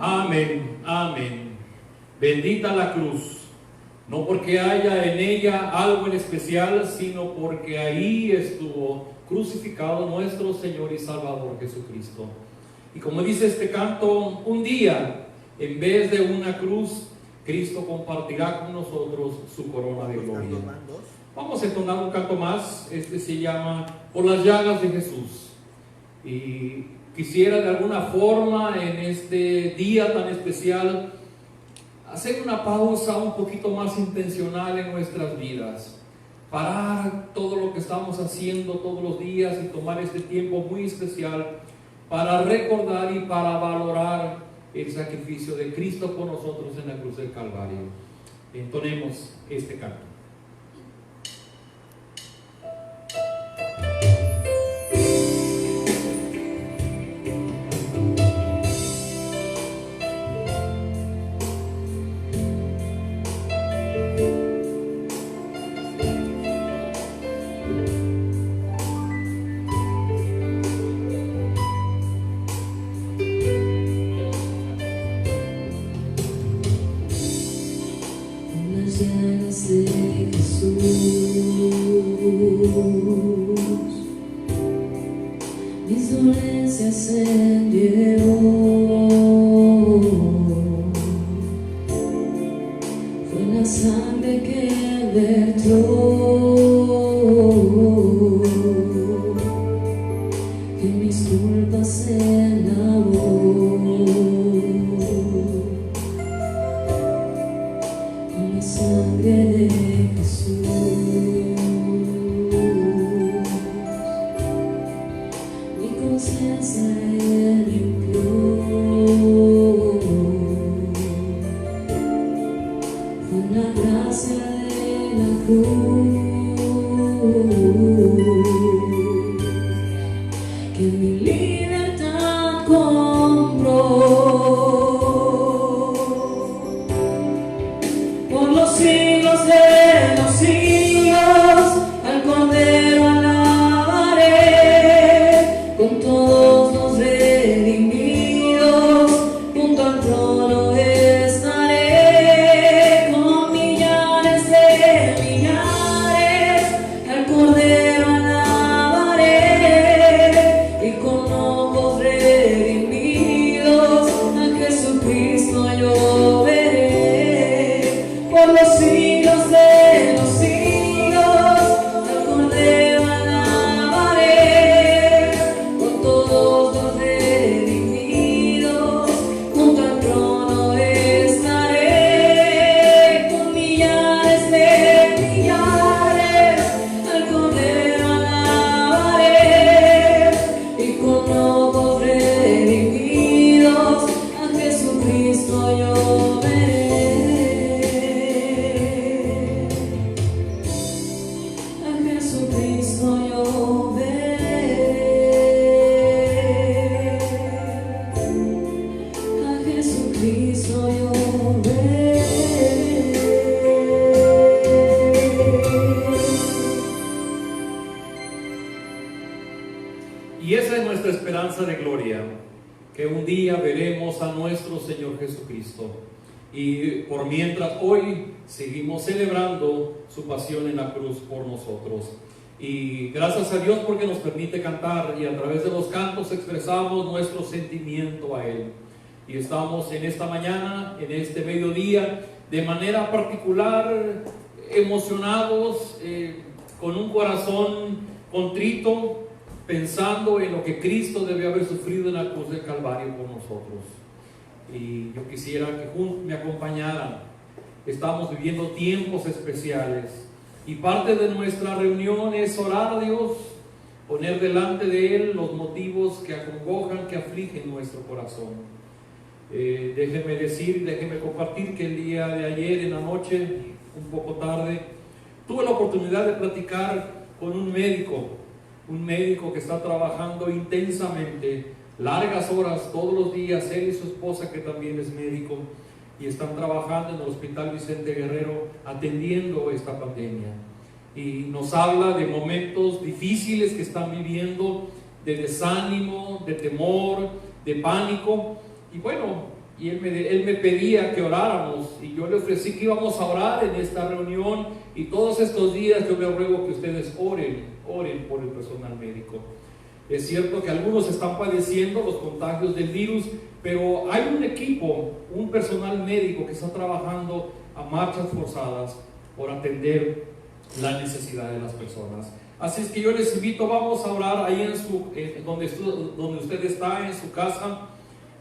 Amén, amén. Bendita la cruz, no porque haya en ella algo en especial, sino porque ahí estuvo crucificado nuestro Señor y Salvador Jesucristo. Y como dice este canto, un día, en vez de una cruz, Cristo compartirá con nosotros su corona de gloria. Vamos a entonar un canto más, este se llama Por las llagas de Jesús. Y quisiera de alguna forma en este día tan especial hacer una pausa un poquito más intencional en nuestras vidas, parar todo lo que estamos haciendo todos los días y tomar este tiempo muy especial para recordar y para valorar el sacrificio de Cristo por nosotros en la cruz del Calvario. Entonemos este canto. Mis dolencias se llevó, fue la sangre que vertió, que mis culpas se lavó, con la sangre de Jesús. Se limpió con la gracia de la cruz, que mi libertad compró. Por los siglos de los siglos al Cordero alabaré, con todos los redimidos, junto al trono estaré, con millares de millares, al Cordero alabaré, y con ojos redimidos, a Jesucristo yo veré. Por los siglos de los siglos, al Cordero alabaré, todos los redimidos, junto al trono estaré, con millares de millares, al Cordero alabaré, y con ojos redimidos, a Jesucristo yo veré. A Jesucristo yo veré. A Jesucristo yo veré. Y esa es nuestra esperanza de gloria, que un día veremos a nuestro Señor Jesucristo. Y por mientras hoy seguimos celebrando su pasión en la cruz por nosotros. Y gracias a Dios porque nos permite cantar, y a través de los cantos expresamos nuestro sentimiento a Él. Y estamos en esta mañana, en este mediodía, de manera particular emocionados, con un corazón contrito, pensando en lo que Cristo debió haber sufrido en la cruz del Calvario por nosotros. Y yo quisiera que me acompañaran. Estamos viviendo tiempos especiales, y parte de nuestra reunión es orar a Dios, poner delante de Él los motivos que acongojan, que afligen nuestro corazón. Déjeme compartir que el día de ayer en la noche, un poco tarde, tuve la oportunidad de platicar con un médico que está trabajando intensamente, largas horas todos los días, él y su esposa, que también es médico, y están trabajando en el Hospital Vicente Guerrero atendiendo esta pandemia. Y nos habla de momentos difíciles que están viviendo, de desánimo, de temor, de pánico. Y bueno, y él me pedía que oráramos, y yo le ofrecí que íbamos a orar en esta reunión, y todos estos días yo les ruego que ustedes oren por el personal médico. Es cierto que algunos están padeciendo los contagios del virus, pero hay un equipo, un personal médico que está trabajando a marchas forzadas por atender la necesidad de las personas. Así es que yo les invito, vamos a orar ahí donde usted está, en su casa,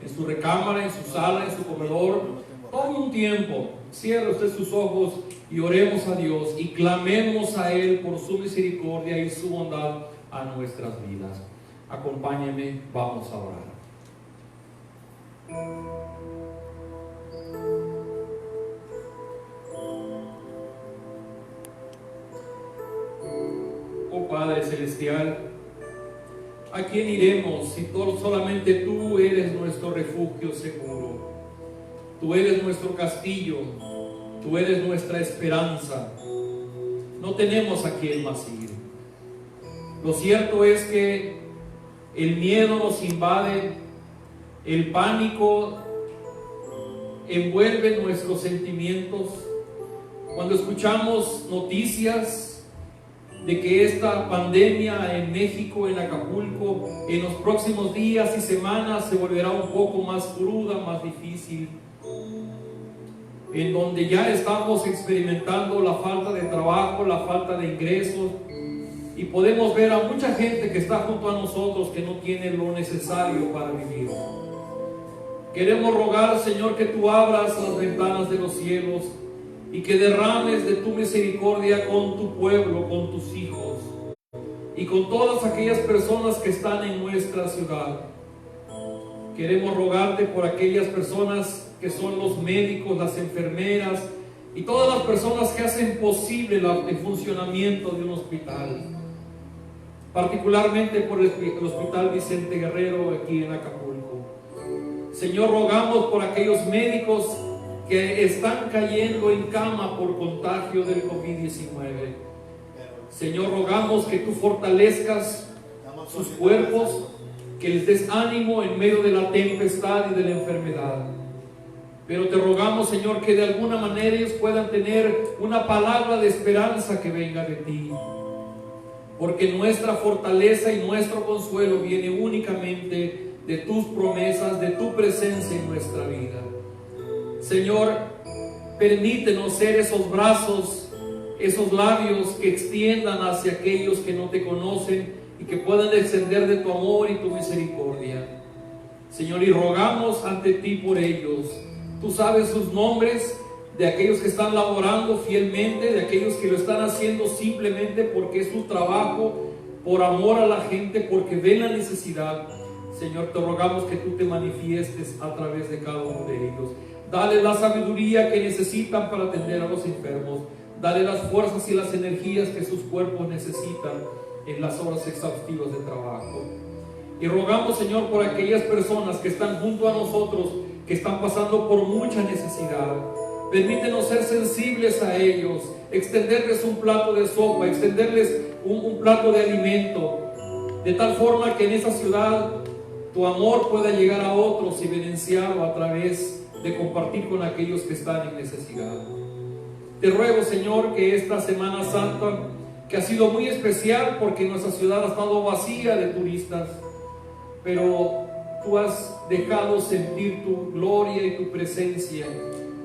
en su recámara, en su sala, en su comedor. Tome un tiempo, cierre usted sus ojos y oremos a Dios y clamemos a Él por su misericordia y su bondad a nuestras vidas. Acompáñenme, vamos a orar. Oh Padre Celestial, ¿a quién iremos si solamente tú eres nuestro refugio seguro? Tú eres nuestro castillo, tú eres nuestra esperanza. No tenemos a quién más ir. Lo cierto es que el miedo nos invade, el pánico envuelve nuestros sentimientos. Cuando escuchamos noticias de que esta pandemia en México, en Acapulco, en los próximos días y semanas se volverá un poco más cruda, más difícil, en donde ya estamos experimentando la falta de trabajo, la falta de ingresos, y podemos ver a mucha gente que está junto a nosotros que no tiene lo necesario para vivir. Queremos rogar, Señor, que tú abras las ventanas de los cielos y que derrames de tu misericordia con tu pueblo, con tus hijos y con todas aquellas personas que están en nuestra ciudad. Queremos rogarte por aquellas personas que son los médicos, las enfermeras y todas las personas que hacen posible el funcionamiento de un hospital, particularmente por el Hospital Vicente Guerrero aquí en Acapulco. Señor, rogamos por aquellos médicos que están cayendo en cama por contagio del COVID-19. Señor, rogamos que tú fortalezcas sus cuerpos, que les des ánimo en medio de la tempestad y de la enfermedad. Pero te rogamos, Señor, que de alguna manera ellos puedan tener una palabra de esperanza que venga de ti. Porque nuestra fortaleza y nuestro consuelo viene únicamente de tus promesas, de tu presencia en nuestra vida. Señor, permítenos ser esos brazos, esos labios que extiendan hacia aquellos que no te conocen y que puedan descender de tu amor y tu misericordia. Señor, y rogamos ante ti por ellos. Tú sabes sus nombres, de aquellos que están laborando fielmente, de aquellos que lo están haciendo simplemente porque es su trabajo, por amor a la gente, porque ven la necesidad. Señor, te rogamos que tú te manifiestes a través de cada uno de ellos. Dale la sabiduría que necesitan para atender a los enfermos. Dale las fuerzas y las energías que sus cuerpos necesitan en las horas exhaustivas de trabajo. Y rogamos, Señor, por aquellas personas que están junto a nosotros, que están pasando por mucha necesidad. Permítenos ser sensibles a ellos, extenderles un plato de sopa, extenderles un plato de alimento, de tal forma que en esa ciudad tu amor pueda llegar a otros, evidenciado a través de compartir con aquellos que están en necesidad. Te ruego, Señor, que esta Semana Santa, que ha sido muy especial porque nuestra ciudad ha estado vacía de turistas, pero tú has dejado sentir tu gloria y tu presencia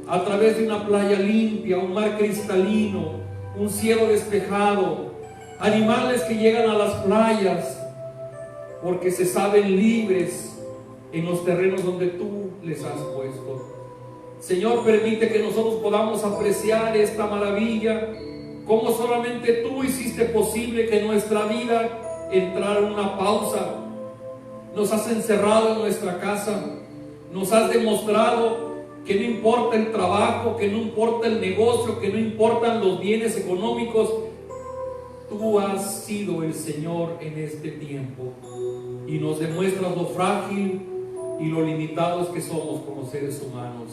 a través de una playa limpia, un mar cristalino, un cielo despejado, animales que llegan a las playas porque se saben libres en los terrenos donde tú les has puesto. Señor, permite que nosotros podamos apreciar esta maravilla, como solamente tú hiciste posible que nuestra vida entrara en una pausa. Nos has encerrado en nuestra casa, nos has demostrado que no importa el trabajo, que no importa el negocio, que no importan los bienes económicos, tú has sido el Señor en este tiempo y nos demuestras lo frágil y lo limitados que somos como seres humanos.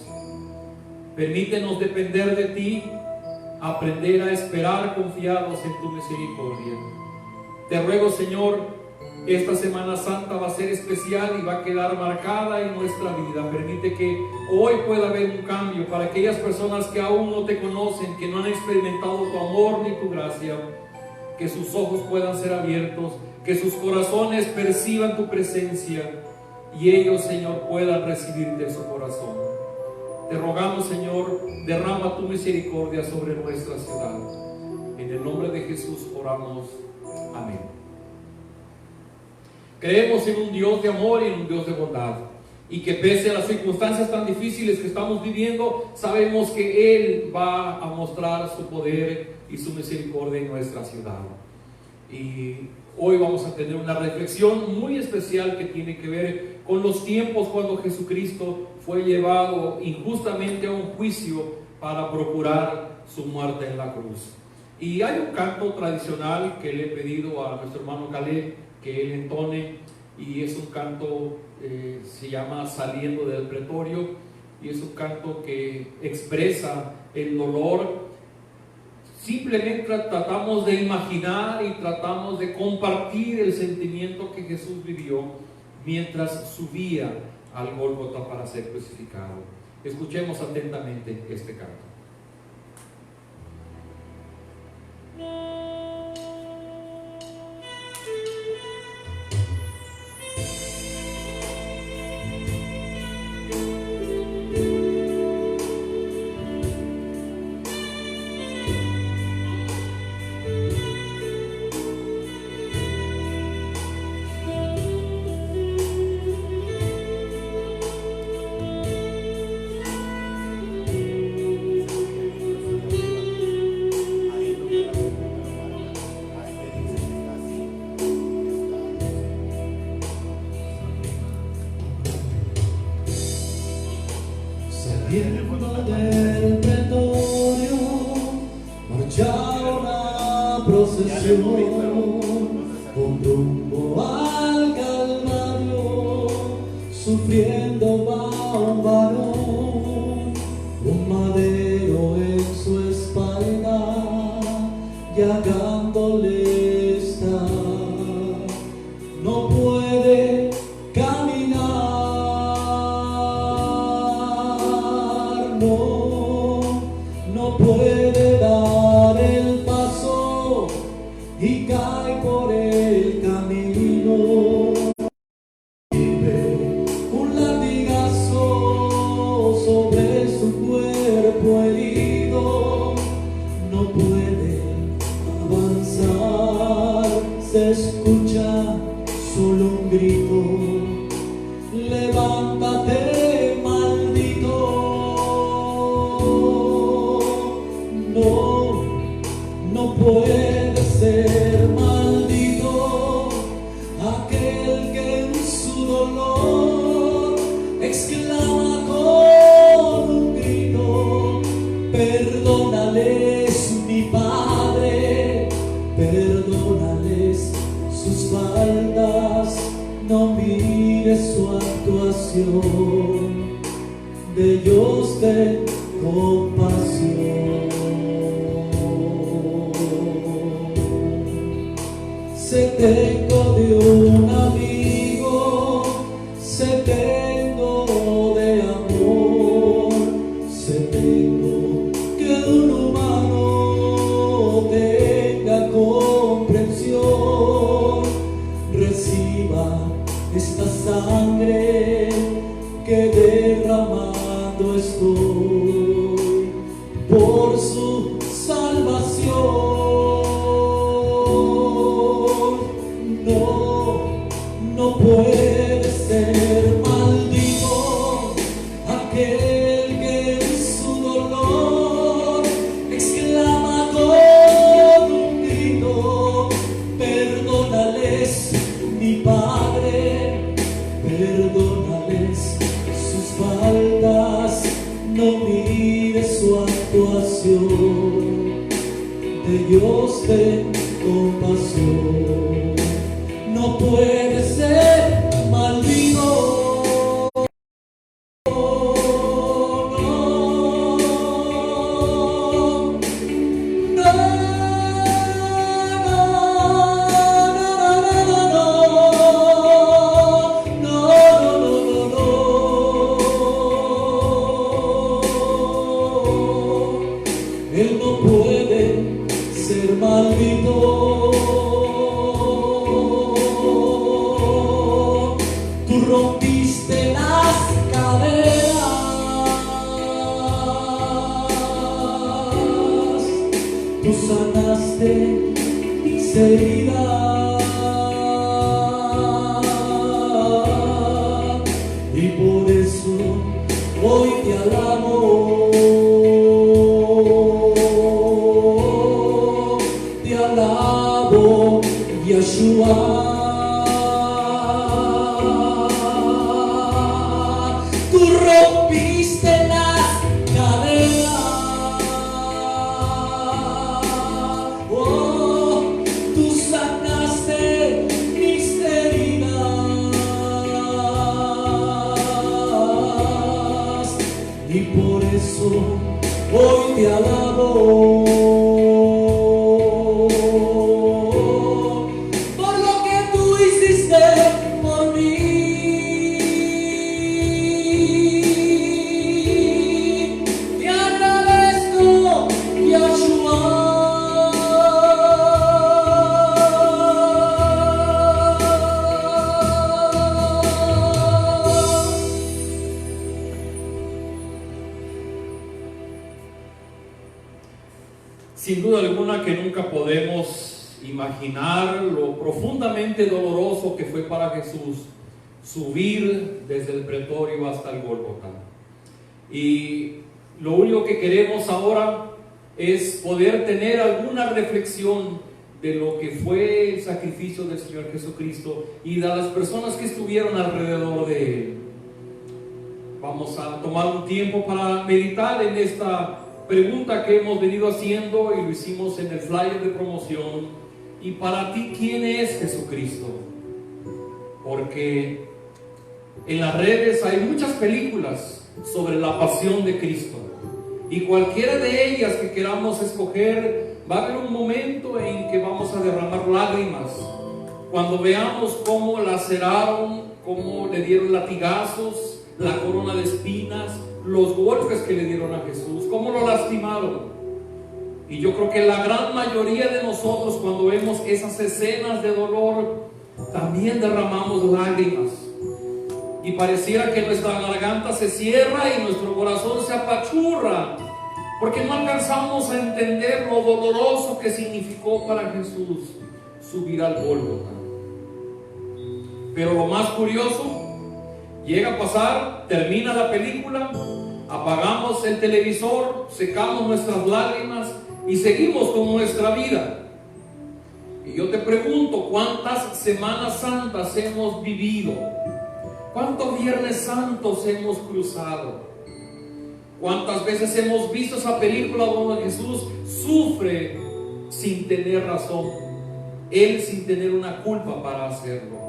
Permítenos depender de ti, aprender a esperar confiados en tu misericordia. Te ruego, Señor, Esta Semana Santa va a ser especial y va a quedar marcada en nuestra vida. Permite que hoy pueda haber un cambio para aquellas personas que aún no te conocen, que no han experimentado tu amor ni tu gracia. Que sus ojos puedan ser abiertos, que sus corazones perciban tu presencia y ellos, Señor, puedan recibirte en su corazón. Te rogamos, Señor, derrama tu misericordia sobre nuestra ciudad. En el nombre de Jesús oramos. Amén. Creemos en un Dios de amor y en un Dios de bondad. Y que pese a las circunstancias tan difíciles que estamos viviendo, sabemos que Él va a mostrar su poder y su misericordia en nuestra ciudad. Y hoy vamos a tener una reflexión muy especial que tiene que ver con los tiempos cuando Jesucristo fue llevado injustamente a un juicio para procurar su muerte en la cruz. Y hay un canto tradicional que le he pedido a nuestro hermano Caleb que él entone, y es un canto, se llama Saliendo del Pretorio, y es un canto que expresa el dolor. Simplemente tratamos de imaginar y tratamos de compartir el sentimiento que Jesús vivió mientras subía al Gólgota para ser crucificado. Escuchemos atentamente este canto. Saliendo del pretorio, marchaba una procesión con rumbo al Calvario. Sufriendo va un varón, un madero en su espalda, llagándole está. No puede caminar, no puede dar el paso y cae por el camino. Vive un latigazo sobre su cuerpo herido, no puede avanzar, se escucha solo un grito: levántate, maldito. No puede ser maldito aquel que en su dolor exclama con un grito: perdónales, mi Padre, perdónales sus faltas, no mires su actuación, de ellos ten compasión. Sé tengo de un amigo, sé tengo de amor, sé tengo que un humano tenga comprensión. Reciba esta sangre que derramando estoy por su salvación. No puede ser maldito aquel que en su dolor exclama con un grito: perdónales, mi Padre, perdónales sus faltas, no mires su actuación, de Dios ten compasión. No puede ser maldito, sanaste mis heridas, y por eso hoy te alabo, Yeshua. Tú rompiste las cadenas, oh, tú sanaste mis heridas, y por eso hoy te alabo. Sin duda alguna que nunca podemos imaginar lo profundamente doloroso que fue para Jesús subir desde el pretorio hasta el Gólgota. Y lo único que queremos ahora es poder tener alguna reflexión de lo que fue el sacrificio del Señor Jesucristo y de las personas que estuvieron alrededor de Él. Vamos a tomar un tiempo para meditar en esta pregunta que hemos venido haciendo y lo hicimos en el flyer de promoción. Y para ti, ¿quién es Jesucristo? Porque en las redes hay muchas películas sobre la pasión de Cristo, y cualquiera de ellas que queramos escoger, va a haber un momento en que vamos a derramar lágrimas cuando veamos cómo laceraron, cómo le dieron latigazos, la corona de espinas, los golpes que le dieron a Jesús, cómo lo lastimaron. Y yo creo que la gran mayoría de nosotros, cuando vemos esas escenas de dolor, también derramamos lágrimas, y pareciera que nuestra garganta se cierra y nuestro corazón se apachurra, porque no alcanzamos a entender lo doloroso que significó para Jesús subir al Gólgota. Pero lo más curioso, llega a pasar, termina la película, apagamos el televisor, secamos nuestras lágrimas y seguimos con nuestra vida. Y yo te pregunto, ¿cuántas Semanas Santas hemos vivido? ¿Cuántos Viernes Santos hemos cruzado? ¿Cuántas veces hemos visto esa película donde Jesús sufre sin tener razón? Él sin tener una culpa para hacerlo.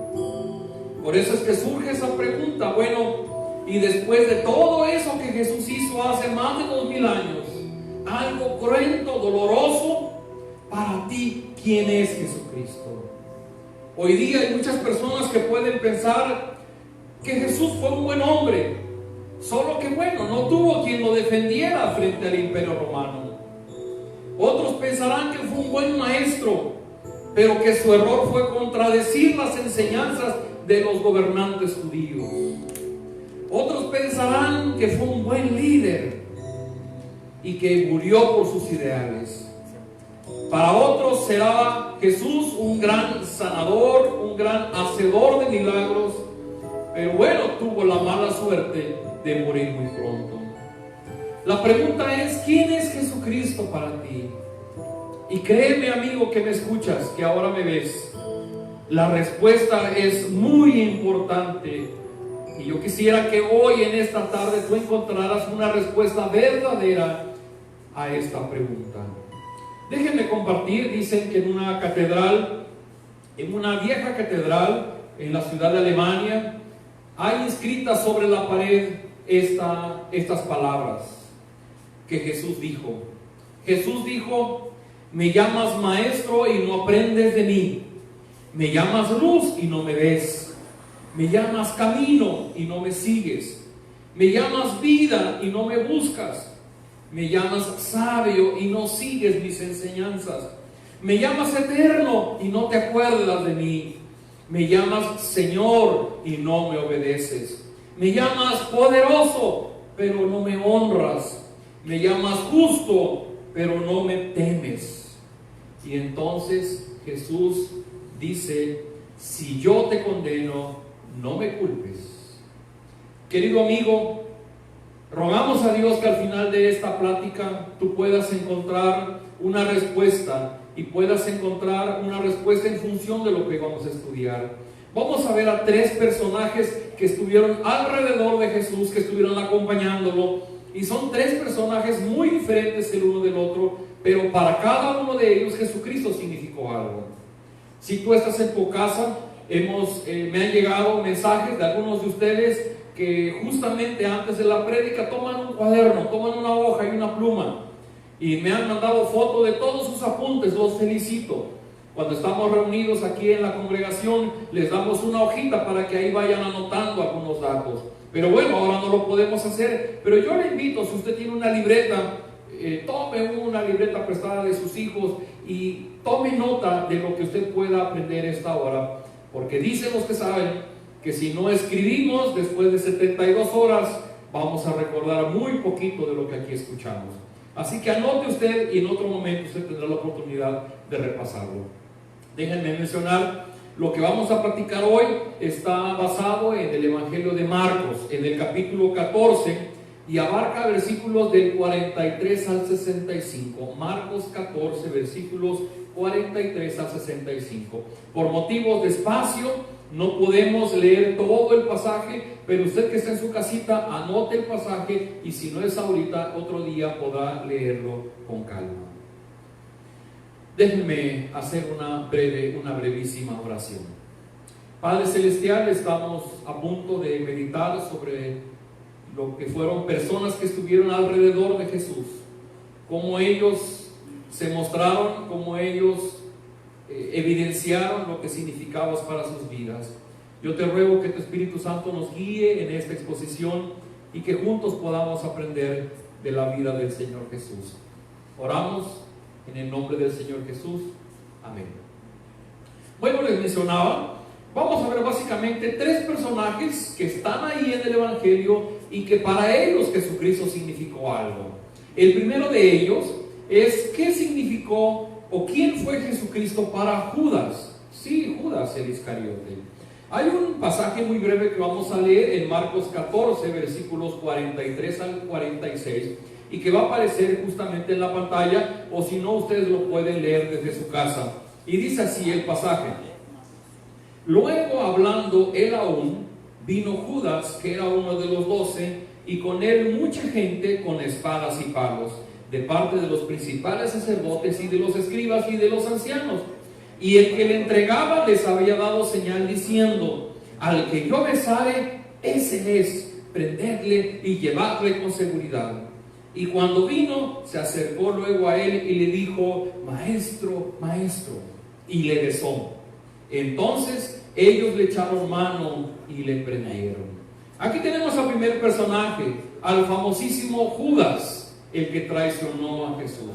Por eso es que surge esa pregunta. Bueno, y después de todo eso que Jesús hizo hace más de 2000 años, algo cruento, doloroso, para ti, ¿quién es Jesucristo? Hoy día hay muchas personas que pueden pensar que Jesús fue un buen hombre, solo que bueno, no tuvo quien lo defendiera frente al Imperio Romano. Otros pensarán que fue un buen maestro, pero que su error fue contradecir las enseñanzas de los gobernantes judíos. Otros pensarán que fue un buen líder y que murió por sus ideales. Para otros será Jesús un gran sanador, un gran hacedor de milagros, pero bueno, tuvo la mala suerte de morir muy pronto. La pregunta es, ¿quién es Jesucristo para ti? Y créeme, amigo que me escuchas, que ahora me ves, la respuesta es muy importante. Y yo quisiera que hoy, en esta tarde, tú encontraras una respuesta verdadera a esta pregunta. Déjenme compartir. Dicen que en una catedral, en una vieja catedral en la ciudad de Alemania, hay inscritas sobre la pared estas palabras que Jesús dijo. Jesús dijo: me llamas maestro y no aprendes de mí. Me llamas luz y no me ves. Me llamas camino y no me sigues. Me llamas vida y no me buscas. Me llamas sabio y no sigues mis enseñanzas. Me llamas eterno y no te acuerdas de mí. Me llamas Señor y no me obedeces. Me llamas poderoso, pero no me honras. Me llamas justo, pero no me temes. Y entonces Jesús dice: si yo te condeno, no me culpes. Querido amigo, rogamos a Dios que al final de esta plática tú puedas encontrar una respuesta, y puedas encontrar una respuesta en función de lo que vamos a estudiar. Vamos a ver a tres personajes que estuvieron alrededor de Jesús, que estuvieron acompañándolo, y son tres personajes muy diferentes el uno del otro, pero para cada uno de ellos Jesucristo significó algo. Si tú estás en tu casa, me han llegado mensajes de algunos de ustedes que justamente antes de la prédica toman un cuaderno, toman una hoja y una pluma, y me han mandado fotos de todos sus apuntes. Los felicito. Cuando estamos reunidos aquí en la congregación, les damos una hojita para que ahí vayan anotando algunos datos. Pero bueno, ahora no lo podemos hacer, pero yo le invito, si usted tiene una libreta, tome una libreta prestada de sus hijos y tome nota de lo que usted pueda aprender esta hora, porque dicen los que saben que si no escribimos después de 72 horas, vamos a recordar muy poquito de lo que aquí escuchamos. Así que anote usted, y en otro momento usted tendrá la oportunidad de repasarlo. Déjenme mencionar, lo que vamos a practicar hoy está basado en el Evangelio de Marcos, en el capítulo 14, y abarca versículos del 43 al 65. Marcos 14, versículos 43 al 65. Por motivos de espacio no podemos leer todo el pasaje, pero usted que está en su casita, anote el pasaje, y si no es ahorita, otro día podrá leerlo con calma. Déjenme hacer una brevísima oración. Padre Celestial, estamos a punto de meditar sobre lo que fueron personas que estuvieron alrededor de Jesús, cómo ellos se mostraron, cómo ellos evidenciaron lo que significaba para sus vidas. Yo te ruego que tu Espíritu Santo nos guíe en esta exposición y que juntos podamos aprender de la vida del Señor Jesús. Oramos en el nombre del Señor Jesús. Amén. Bueno, les mencionaba, vamos a ver básicamente tres personajes que están ahí en el Evangelio y que para ellos Jesucristo significó algo. El primero de ellos es qué significó o quién fue Jesucristo para Judas. Sí, Judas el Iscariote. Hay un pasaje muy breve que vamos a leer en Marcos 14, versículos 43 al 46, y que va a aparecer justamente en la pantalla, o si no, ustedes lo pueden leer desde su casa. Y dice así el pasaje: luego, hablando él aún, vino Judas, que era uno de los 12, y con él mucha gente con espadas y palos, de parte de los principales sacerdotes y de los escribas y de los ancianos. Y el que le entregaba les había dado señal diciendo: al que yo besare, ese es, prendedle y llevadle con seguridad. Y cuando vino, se acercó luego a él y le dijo: maestro, maestro, y le besó. Entonces ellos le echaron mano y le prendieron. Aquí tenemos al primer personaje, al famosísimo Judas, el que traicionó a Jesús.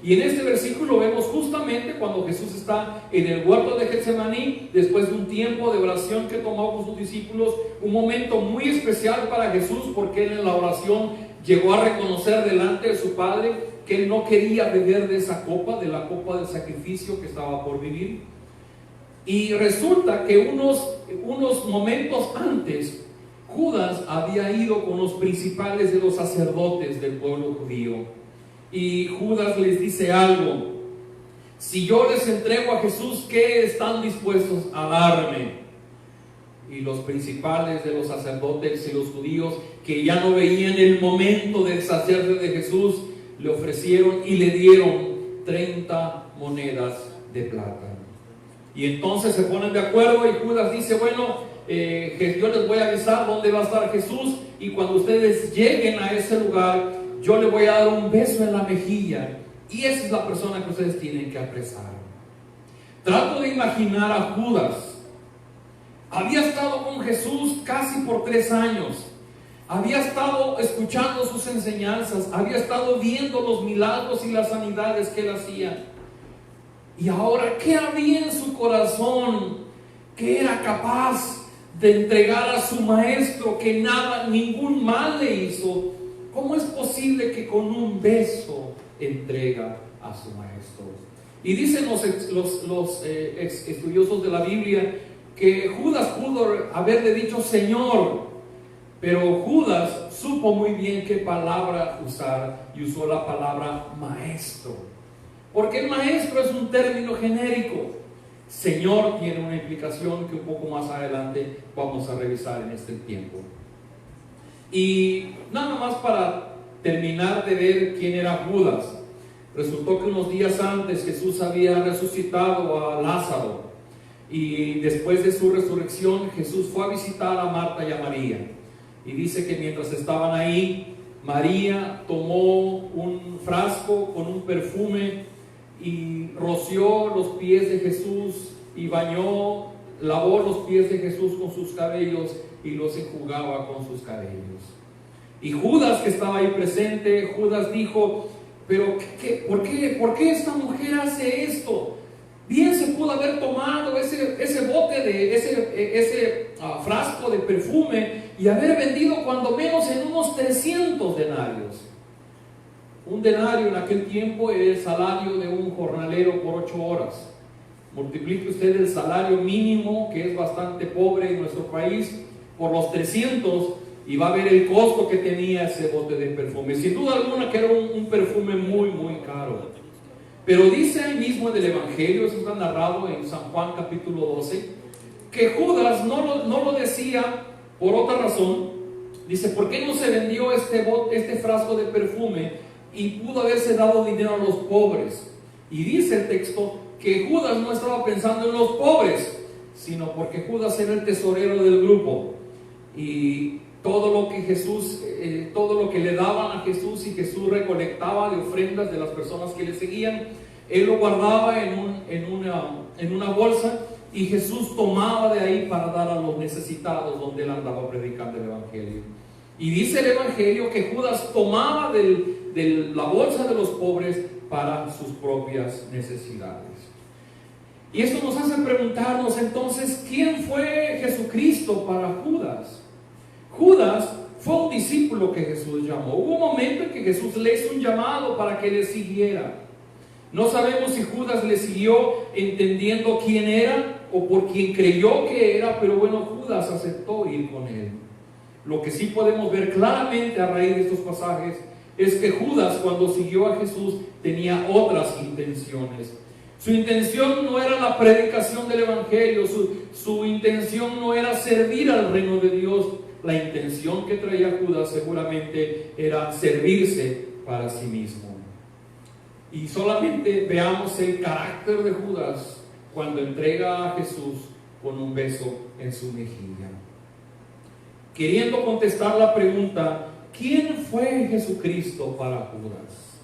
Y en este versículo vemos justamente cuando Jesús está en el huerto de Getsemaní, después de un tiempo de oración que tomó con sus discípulos, un momento muy especial para Jesús, porque él en la oración llegó a reconocer delante de su Padre que él no quería beber de esa copa, de la copa del sacrificio que estaba por vivir. Y resulta que unos momentos antes, Judas había ido con los principales de los sacerdotes del pueblo judío. Y Judas les dice algo: si yo les entrego a Jesús, ¿qué están dispuestos a darme? Y los principales de los sacerdotes y los judíos, que ya no veían el momento de deshacerse de Jesús, le ofrecieron y le dieron 30 monedas de plata. Y entonces se ponen de acuerdo, y Judas dice: bueno, yo les voy a avisar dónde va a estar Jesús, y cuando ustedes lleguen a ese lugar, yo le voy a dar un beso en la mejilla, y esa es la persona que ustedes tienen que apresar. Trato de imaginar a Judas. Había estado con Jesús casi por 3 años. Había estado escuchando sus enseñanzas, había estado viendo los milagros y las sanidades que él hacía. Y ahora, ¿qué había en su corazón que era capaz de entregar a su maestro, que ningún mal le hizo? ¿Cómo es posible que con un beso entrega a su maestro? Y dicen los estudiosos de la Biblia que Judas pudo haberle dicho Señor, pero Judas supo muy bien qué palabra usar y usó la palabra maestro. Porque el maestro es un término genérico. Señor tiene una implicación que un poco más adelante vamos a revisar en este tiempo. Y nada más para terminar de ver quién era Judas. Resultó que unos días antes Jesús había resucitado a Lázaro. Y después de su resurrección, Jesús fue a visitar a Marta y a María. Y dice que mientras estaban ahí, María tomó un frasco con un perfume y roció los pies de Jesús y lavó los pies de Jesús con sus cabellos y los enjugaba con sus cabellos. Y Judas, que estaba ahí presente, Judas dijo: pero ¿por qué esta mujer hace esto? Bien se pudo haber tomado ese bote ese frasco de perfume y haber vendido cuando menos en unos 300 denarios. Un denario en aquel tiempo era el salario de un jornalero por 8 horas. Multiplique usted el salario mínimo, que es bastante pobre en nuestro país, por los 300 y va a ver el costo que tenía ese bote de perfume. Sin duda alguna que era un perfume muy, muy caro. Pero dice ahí mismo en el Evangelio, eso está narrado en San Juan capítulo 12, que Judas no lo decía por otra razón. Dice: ¿por qué no se vendió este frasco de perfume y pudo haberse dado dinero a los pobres? Y dice el texto que Judas no estaba pensando en los pobres, sino porque Judas era el tesorero del grupo. Y todo lo que le daban a Jesús y Jesús recolectaba de ofrendas de las personas que le seguían, él lo guardaba en una bolsa y Jesús tomaba de ahí para dar a los necesitados donde él andaba predicando el Evangelio. Y dice el Evangelio que Judas tomaba de la bolsa de los pobres para sus propias necesidades. Y esto nos hace preguntarnos entonces, ¿quién fue Jesucristo para Judas? Judas fue un discípulo que Jesús llamó. Hubo un momento en que Jesús le hizo un llamado para que le siguiera. No sabemos si Judas le siguió entendiendo quién era o por quien creyó que era, pero bueno, Judas aceptó ir con él. Lo que sí podemos ver claramente a raíz de estos pasajes es que Judas, cuando siguió a Jesús, tenía otras intenciones. Su intención no era la predicación del Evangelio, su intención no era servir al reino de Dios. La intención que traía Judas seguramente era servirse para sí mismo. Y solamente veamos el carácter de Judas cuando entrega a Jesús con un beso en su mejilla. Queriendo contestar la pregunta, ¿quién fue Jesucristo para Judas?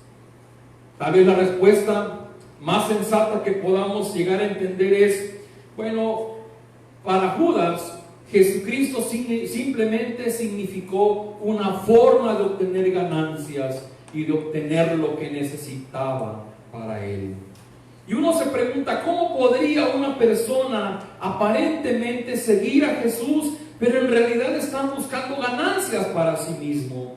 Tal vez la respuesta más sensata que podamos llegar a entender es, bueno, para Judas, Jesucristo simplemente significó una forma de obtener ganancias y de obtener lo que necesitaba para él. Y uno se pregunta, ¿cómo podría una persona aparentemente seguir a Jesús, pero en realidad está buscando ganancias para sí mismo?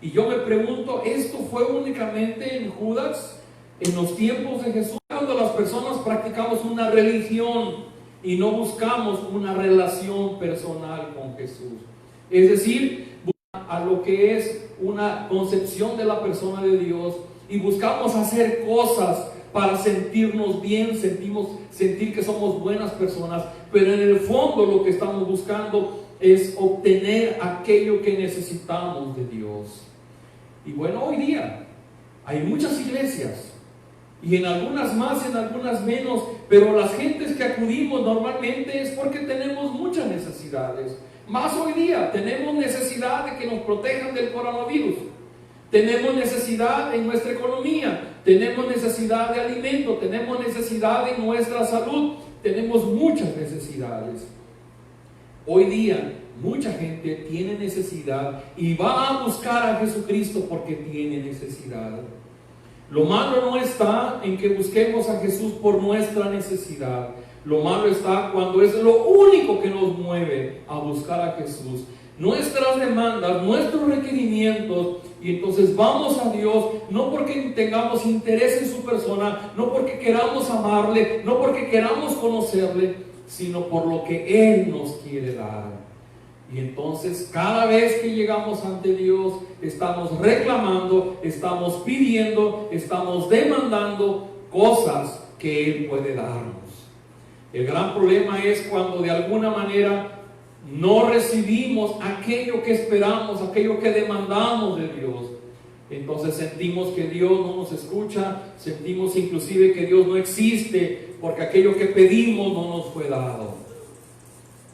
Y yo me pregunto, ¿esto fue únicamente en Judas, en los tiempos de Jesús? Cuando las personas practicamos una religión y no buscamos una relación personal con Jesús, es decir, a lo que es una concepción de la persona de Dios, y buscamos hacer cosas para sentirnos bien, sentir que somos buenas personas, pero en el fondo lo que estamos buscando es obtener aquello que necesitamos de Dios. Y bueno, hoy día hay muchas iglesias, y en algunas más, en algunas menos, pero las gentes que acudimos normalmente es porque tenemos muchas necesidades. Más hoy día tenemos necesidad de que nos protejan del coronavirus, tenemos necesidad en nuestra economía, tenemos necesidad de alimento, tenemos necesidad en nuestra salud, tenemos muchas necesidades. Hoy día mucha gente tiene necesidad y va a buscar a Jesucristo porque tiene necesidad. Lo malo no está en que busquemos a Jesús por nuestra necesidad. Lo malo está cuando es lo único que nos mueve a buscar a Jesús. nuestras demandas, nuestros requerimientos, y entonces vamos a Dios no porque tengamos interés en su persona, no porque queramos amarle, no porque queramos conocerle, sino por lo que Él nos quiere dar. Y entonces cada vez que llegamos ante Dios estamos reclamando, estamos pidiendo, estamos demandando cosas que Él puede darnos. El gran problema es cuando de alguna manera no recibimos aquello que esperamos, aquello que demandamos de Dios. Entonces sentimos que Dios no nos escucha, sentimos inclusive que Dios no existe porque aquello que pedimos no nos fue dado.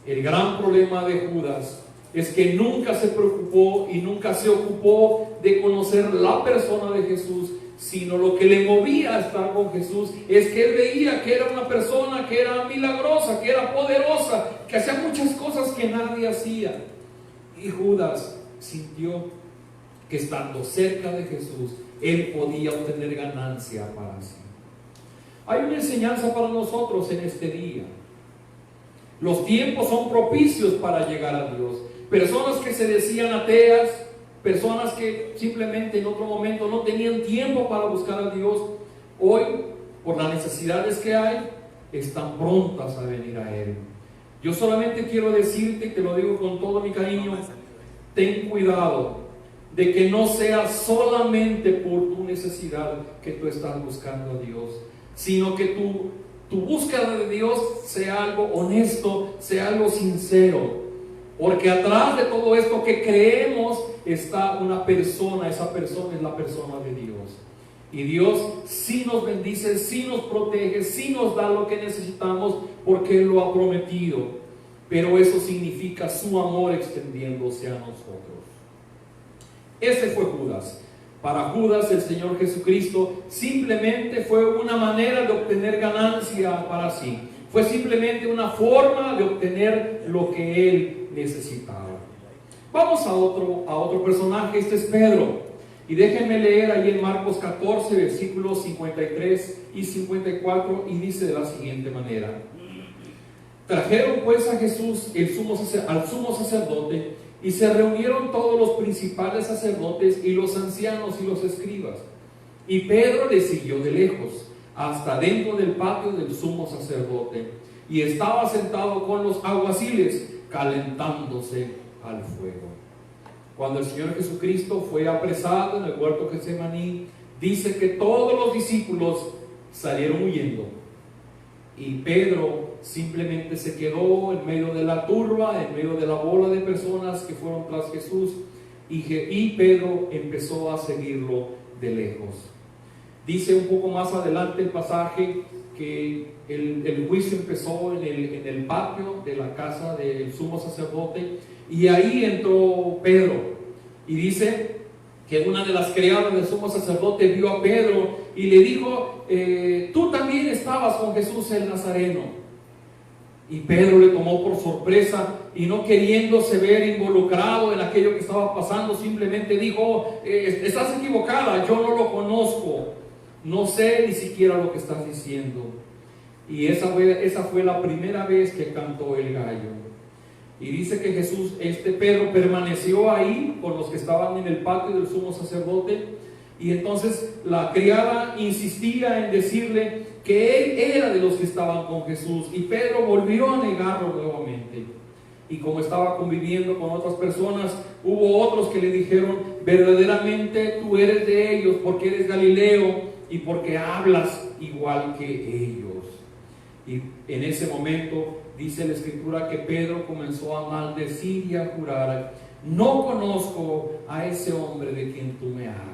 El gran problema de Judas es que nunca se preocupó y nunca se ocupó de conocer la persona de Jesús, sino lo que le movía a estar con Jesús es que él veía que era una persona que era milagrosa, que era poderosa, que hacía muchas cosas que nadie hacía. Y Judas sintió que estando cerca de Jesús, él podía obtener ganancia para sí. Hay una enseñanza para nosotros en este día. Los tiempos son propicios para llegar a Dios. Personas que se decían ateas, personas que simplemente en otro momento no tenían tiempo para buscar a Dios, hoy, por las necesidades que hay, están prontas a venir a Él. Yo solamente quiero decirte, y te lo digo con todo mi cariño, ten cuidado de que no sea solamente por tu necesidad que tú estás buscando a Dios, sino que tu búsqueda de Dios sea algo honesto, sea algo sincero, porque atrás de todo esto que creemos está una persona. Esa persona es la persona de Dios, y Dios sí nos bendice, sí nos protege, sí nos da lo que necesitamos porque Él lo ha prometido, pero eso significa su amor extendiéndose a nosotros. Ese fue Judas. Para Judas el Señor Jesucristo simplemente fue una manera de obtener ganancia para sí. Fue simplemente una forma de obtener lo que él necesitaba. Vamos a otro personaje, este es Pedro. Y déjenme leer ahí en Marcos 14, versículos 53 y 54, y dice de la siguiente manera: trajeron pues a Jesús al sumo sacerdote, y se reunieron todos los principales sacerdotes y los ancianos y los escribas. Y Pedro le siguió de lejos, hasta dentro del patio del sumo sacerdote, y estaba sentado con los alguaciles, calentándose al fuego. Cuando el Señor Jesucristo fue apresado en el huerto de Getsemaní, dice que todos los discípulos salieron huyendo, y Pedro simplemente se quedó en medio de la turba, en medio de la bola de personas que fueron tras Jesús, y Pedro empezó a seguirlo de lejos. Dice un poco más adelante el pasaje que el juicio empezó en el patio de la casa del sumo sacerdote, y ahí entró Pedro, y dice que una de las criadas del sumo sacerdote vio a Pedro y le dijo: tú también estabas con Jesús el Nazareno. Y Pedro le tomó por sorpresa, y no queriéndose ver involucrado en aquello que estaba pasando, simplemente dijo: estás equivocada, yo no lo conozco, no sé ni siquiera lo que estás diciendo. Y esa fue la primera vez que cantó el gallo. Y dice que Pedro permaneció ahí con los que estaban en el patio del sumo sacerdote, y entonces la criada insistía en decirle que él era de los que estaban con Jesús, y Pedro volvió a negarlo nuevamente. Y como estaba conviviendo con otras personas, hubo otros que le dijeron: verdaderamente tú eres de ellos, porque eres Galileo y porque hablas igual que ellos. Y en ese momento dice la Escritura que Pedro comenzó a maldecir y a jurar: no conozco a ese hombre de quien tú me hablas.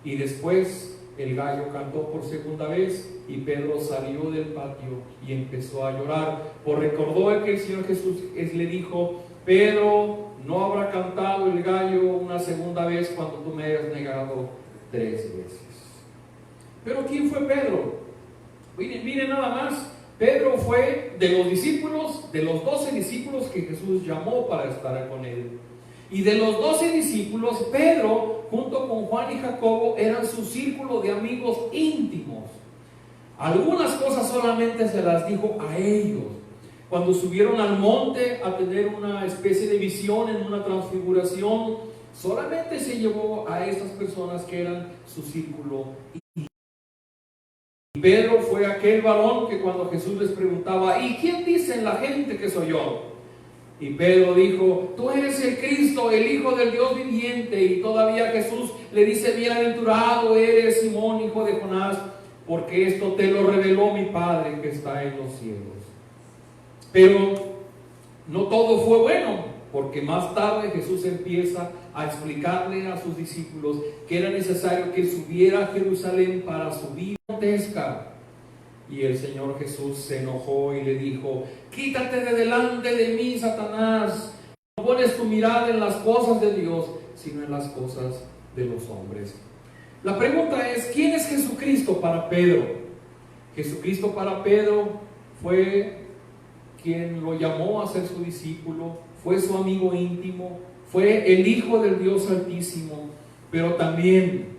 Y después el gallo cantó por segunda vez, y Pedro salió del patio y empezó a llorar, pues recordó que el Señor Jesús le dijo: Pedro, no habrá cantado el gallo una segunda vez cuando tú me hayas negado 3 veces. Pero ¿quién fue Pedro? Miren nada más. Pedro fue de los discípulos, de los 12 discípulos que Jesús llamó para estar con él. Y de los 12 discípulos, Pedro, junto con Juan y Jacobo, eran su círculo de amigos íntimos. Algunas cosas solamente se las dijo a ellos, cuando subieron al monte a tener una especie de visión en una transfiguración, solamente se llevó a estas personas que eran su círculo. Y Pedro fue aquel varón que cuando Jesús les preguntaba, ¿y quién dicen la gente que soy yo? Y Pedro dijo, tú eres el Cristo, el Hijo del Dios viviente. Y todavía Jesús le dice, bienaventurado eres, Simón, hijo de Jonás, porque esto te lo reveló mi Padre que está en los cielos. Pero no todo fue bueno, porque más tarde Jesús empieza a explicarle a sus discípulos que era necesario que subiera a Jerusalén para su vida gigantesca. Y el Señor Jesús se enojó y le dijo, quítate de delante de mí, Satanás. No pones tu mirada en las cosas de Dios, sino en las cosas de los hombres. La pregunta es, ¿quién es Jesucristo para Pedro? Jesucristo para Pedro fue quien lo llamó a ser su discípulo, fue su amigo íntimo, fue el Hijo del Dios Altísimo, pero también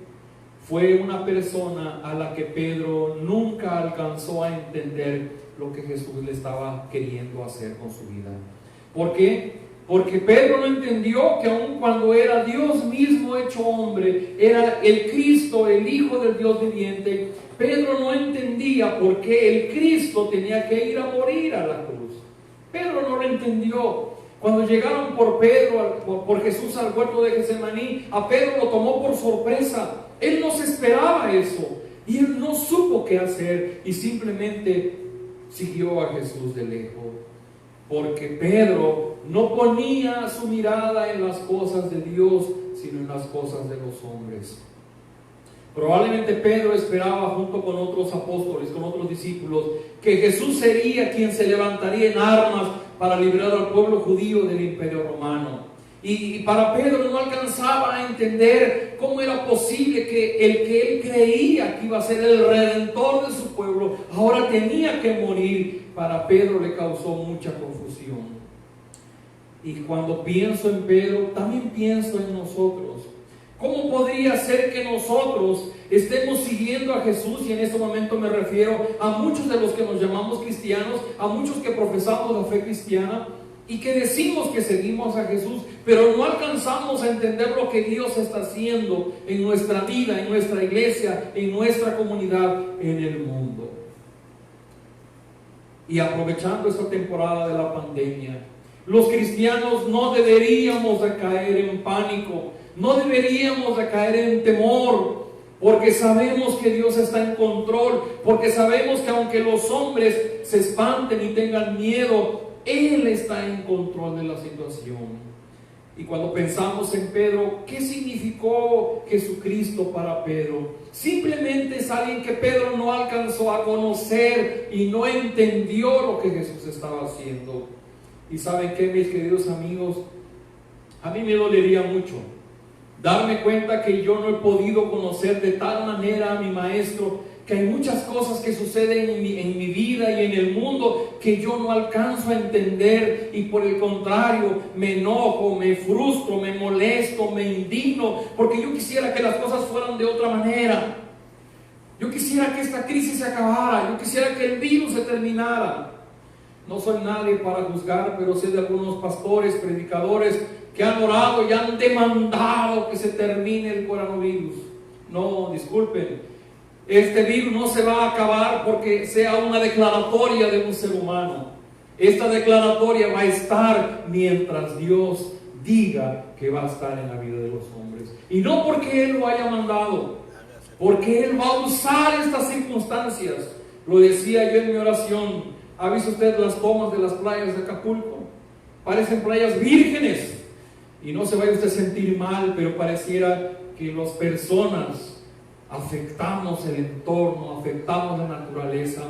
fue una persona a la que Pedro nunca alcanzó a entender lo que Jesús le estaba queriendo hacer con su vida. ¿Por qué? Porque Pedro no entendió que aun cuando era Dios mismo hecho hombre, era el Cristo, el Hijo del Dios viviente, Pedro no entendía por qué el Cristo tenía que ir a morir a la cruz. Pedro no lo entendió. Cuando llegaron por Jesús al huerto de Getsemaní, a Pedro lo tomó por sorpresa. Él no se esperaba eso y él no supo qué hacer y simplemente siguió a Jesús de lejos, porque Pedro no ponía su mirada en las cosas de Dios, sino en las cosas de los hombres. Probablemente Pedro esperaba, junto con otros apóstoles, con otros discípulos, que Jesús sería quien se levantaría en armas para librar al pueblo judío del imperio romano. Y para Pedro no alcanzaba a entender cómo era posible que el que él creía que iba a ser el redentor de su pueblo, ahora tenía que morir. Para Pedro le causó mucha confusión. Y cuando pienso en Pedro, también pienso en nosotros. ¿Cómo podría ser que nosotros estemos siguiendo a Jesús? Y en este momento me refiero a muchos de los que nos llamamos cristianos, a muchos que profesamos la fe cristiana y que decimos que seguimos a Jesús, pero no alcanzamos a entender lo que Dios está haciendo en nuestra vida, en nuestra iglesia, en nuestra comunidad, en el mundo. Y aprovechando esta temporada de la pandemia, los cristianos no deberíamos de caer en pánico, no deberíamos de caer en temor, porque sabemos que Dios está en control, porque sabemos que aunque los hombres se espanten y tengan miedo, Él está en control de la situación. Y cuando pensamos en Pedro, ¿qué significó Jesucristo para Pedro? Simplemente es alguien que Pedro no alcanzó a conocer y no entendió lo que Jesús estaba haciendo. Y ¿saben qué, mis queridos amigos? A mí me dolería mucho darme cuenta que yo no he podido conocer de tal manera a mi maestro, que hay muchas cosas que suceden en mi vida y en el mundo que yo no alcanzo a entender, y por el contrario me enojo, me frustro, me molesto, me indigno, porque yo quisiera que las cosas fueran de otra manera. Yo quisiera que esta crisis se acabara, yo quisiera que el virus se terminara. No soy nadie para juzgar, pero sé de algunos pastores, predicadores que han orado y han demandado que se termine el coronavirus. No, disculpen, este virus no se va a acabar porque sea una declaratoria de un ser humano. Esta declaratoria va a estar mientras Dios diga que va a estar en la vida de los hombres. Y no porque Él lo haya mandado, porque Él va a usar estas circunstancias. Lo decía yo en mi oración. ¿Ha visto usted las tomas de las playas de Acapulco? Parecen playas vírgenes. Y no se vaya usted a sentir mal, pero pareciera que las personas afectamos el entorno, afectamos la naturaleza.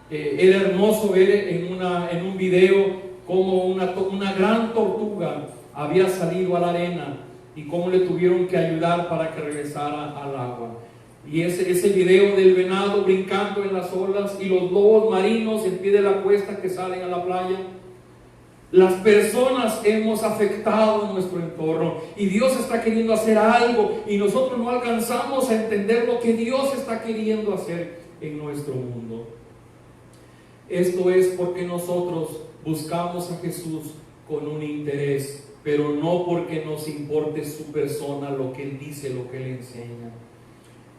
Era hermoso ver en un video cómo una gran tortuga había salido a la arena y cómo le tuvieron que ayudar para que regresara al agua. Y ese video del venado brincando en las olas y los lobos marinos en pie de la cuesta que salen a la playa. Las personas hemos afectado nuestro entorno y Dios está queriendo hacer algo y nosotros no alcanzamos a entender lo que Dios está queriendo hacer en nuestro mundo. Esto es porque nosotros buscamos a Jesús con un interés, pero no porque nos importe su persona, lo que Él dice, lo que Él enseña.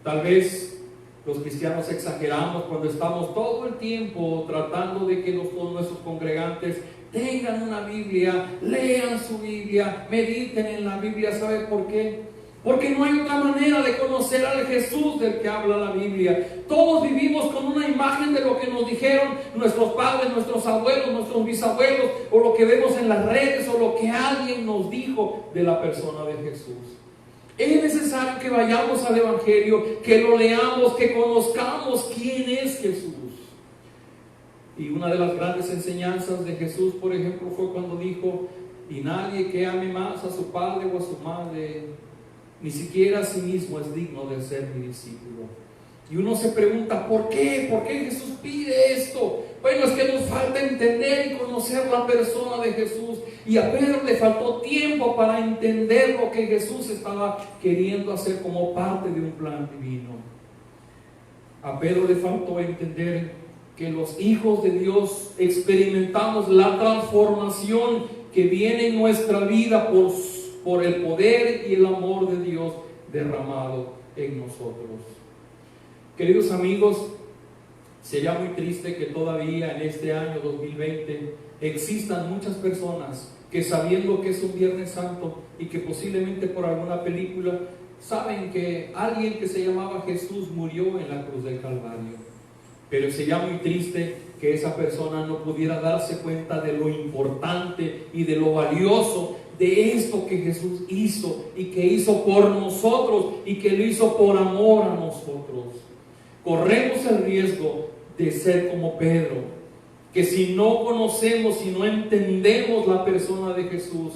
Tal vez los cristianos exageramos cuando estamos todo el tiempo tratando de que todos nuestros congregantes tengan una Biblia, lean su Biblia, mediten en la Biblia. ¿Sabe por qué? Porque no hay otra manera de conocer al Jesús del que habla la Biblia. Todos vivimos con una imagen de lo que nos dijeron nuestros padres, nuestros abuelos, nuestros bisabuelos, o lo que vemos en las redes, o lo que alguien nos dijo de la persona de Jesús. Es necesario que vayamos al Evangelio, que lo leamos, que conozcamos quién es Jesús. Y una de las grandes enseñanzas de Jesús, por ejemplo, fue cuando dijo: y nadie que ame más a su padre o a su madre, ni siquiera a sí mismo, es digno de ser mi discípulo. Y uno se pregunta, ¿por qué? ¿Por qué Jesús pide esto? Bueno, es que nos falta entender y conocer la persona de Jesús. Y a Pedro le faltó tiempo para entender lo que Jesús estaba queriendo hacer como parte de un plan divino. A Pedro le faltó entender que los hijos de Dios experimentamos la transformación que viene en nuestra vida por el poder y el amor de Dios derramado en nosotros. Queridos amigos, sería muy triste que todavía en este año 2020 existan muchas personas que, sabiendo que es un Viernes Santo y que posiblemente por alguna película saben que alguien que se llamaba Jesús murió en la cruz del Calvario, pero sería muy triste que esa persona no pudiera darse cuenta de lo importante y de lo valioso de esto que Jesús hizo, y que hizo por nosotros, y que lo hizo por amor a nosotros. Corremos el riesgo de ser como Pedro, que si no conocemos, si no entendemos la persona de Jesús,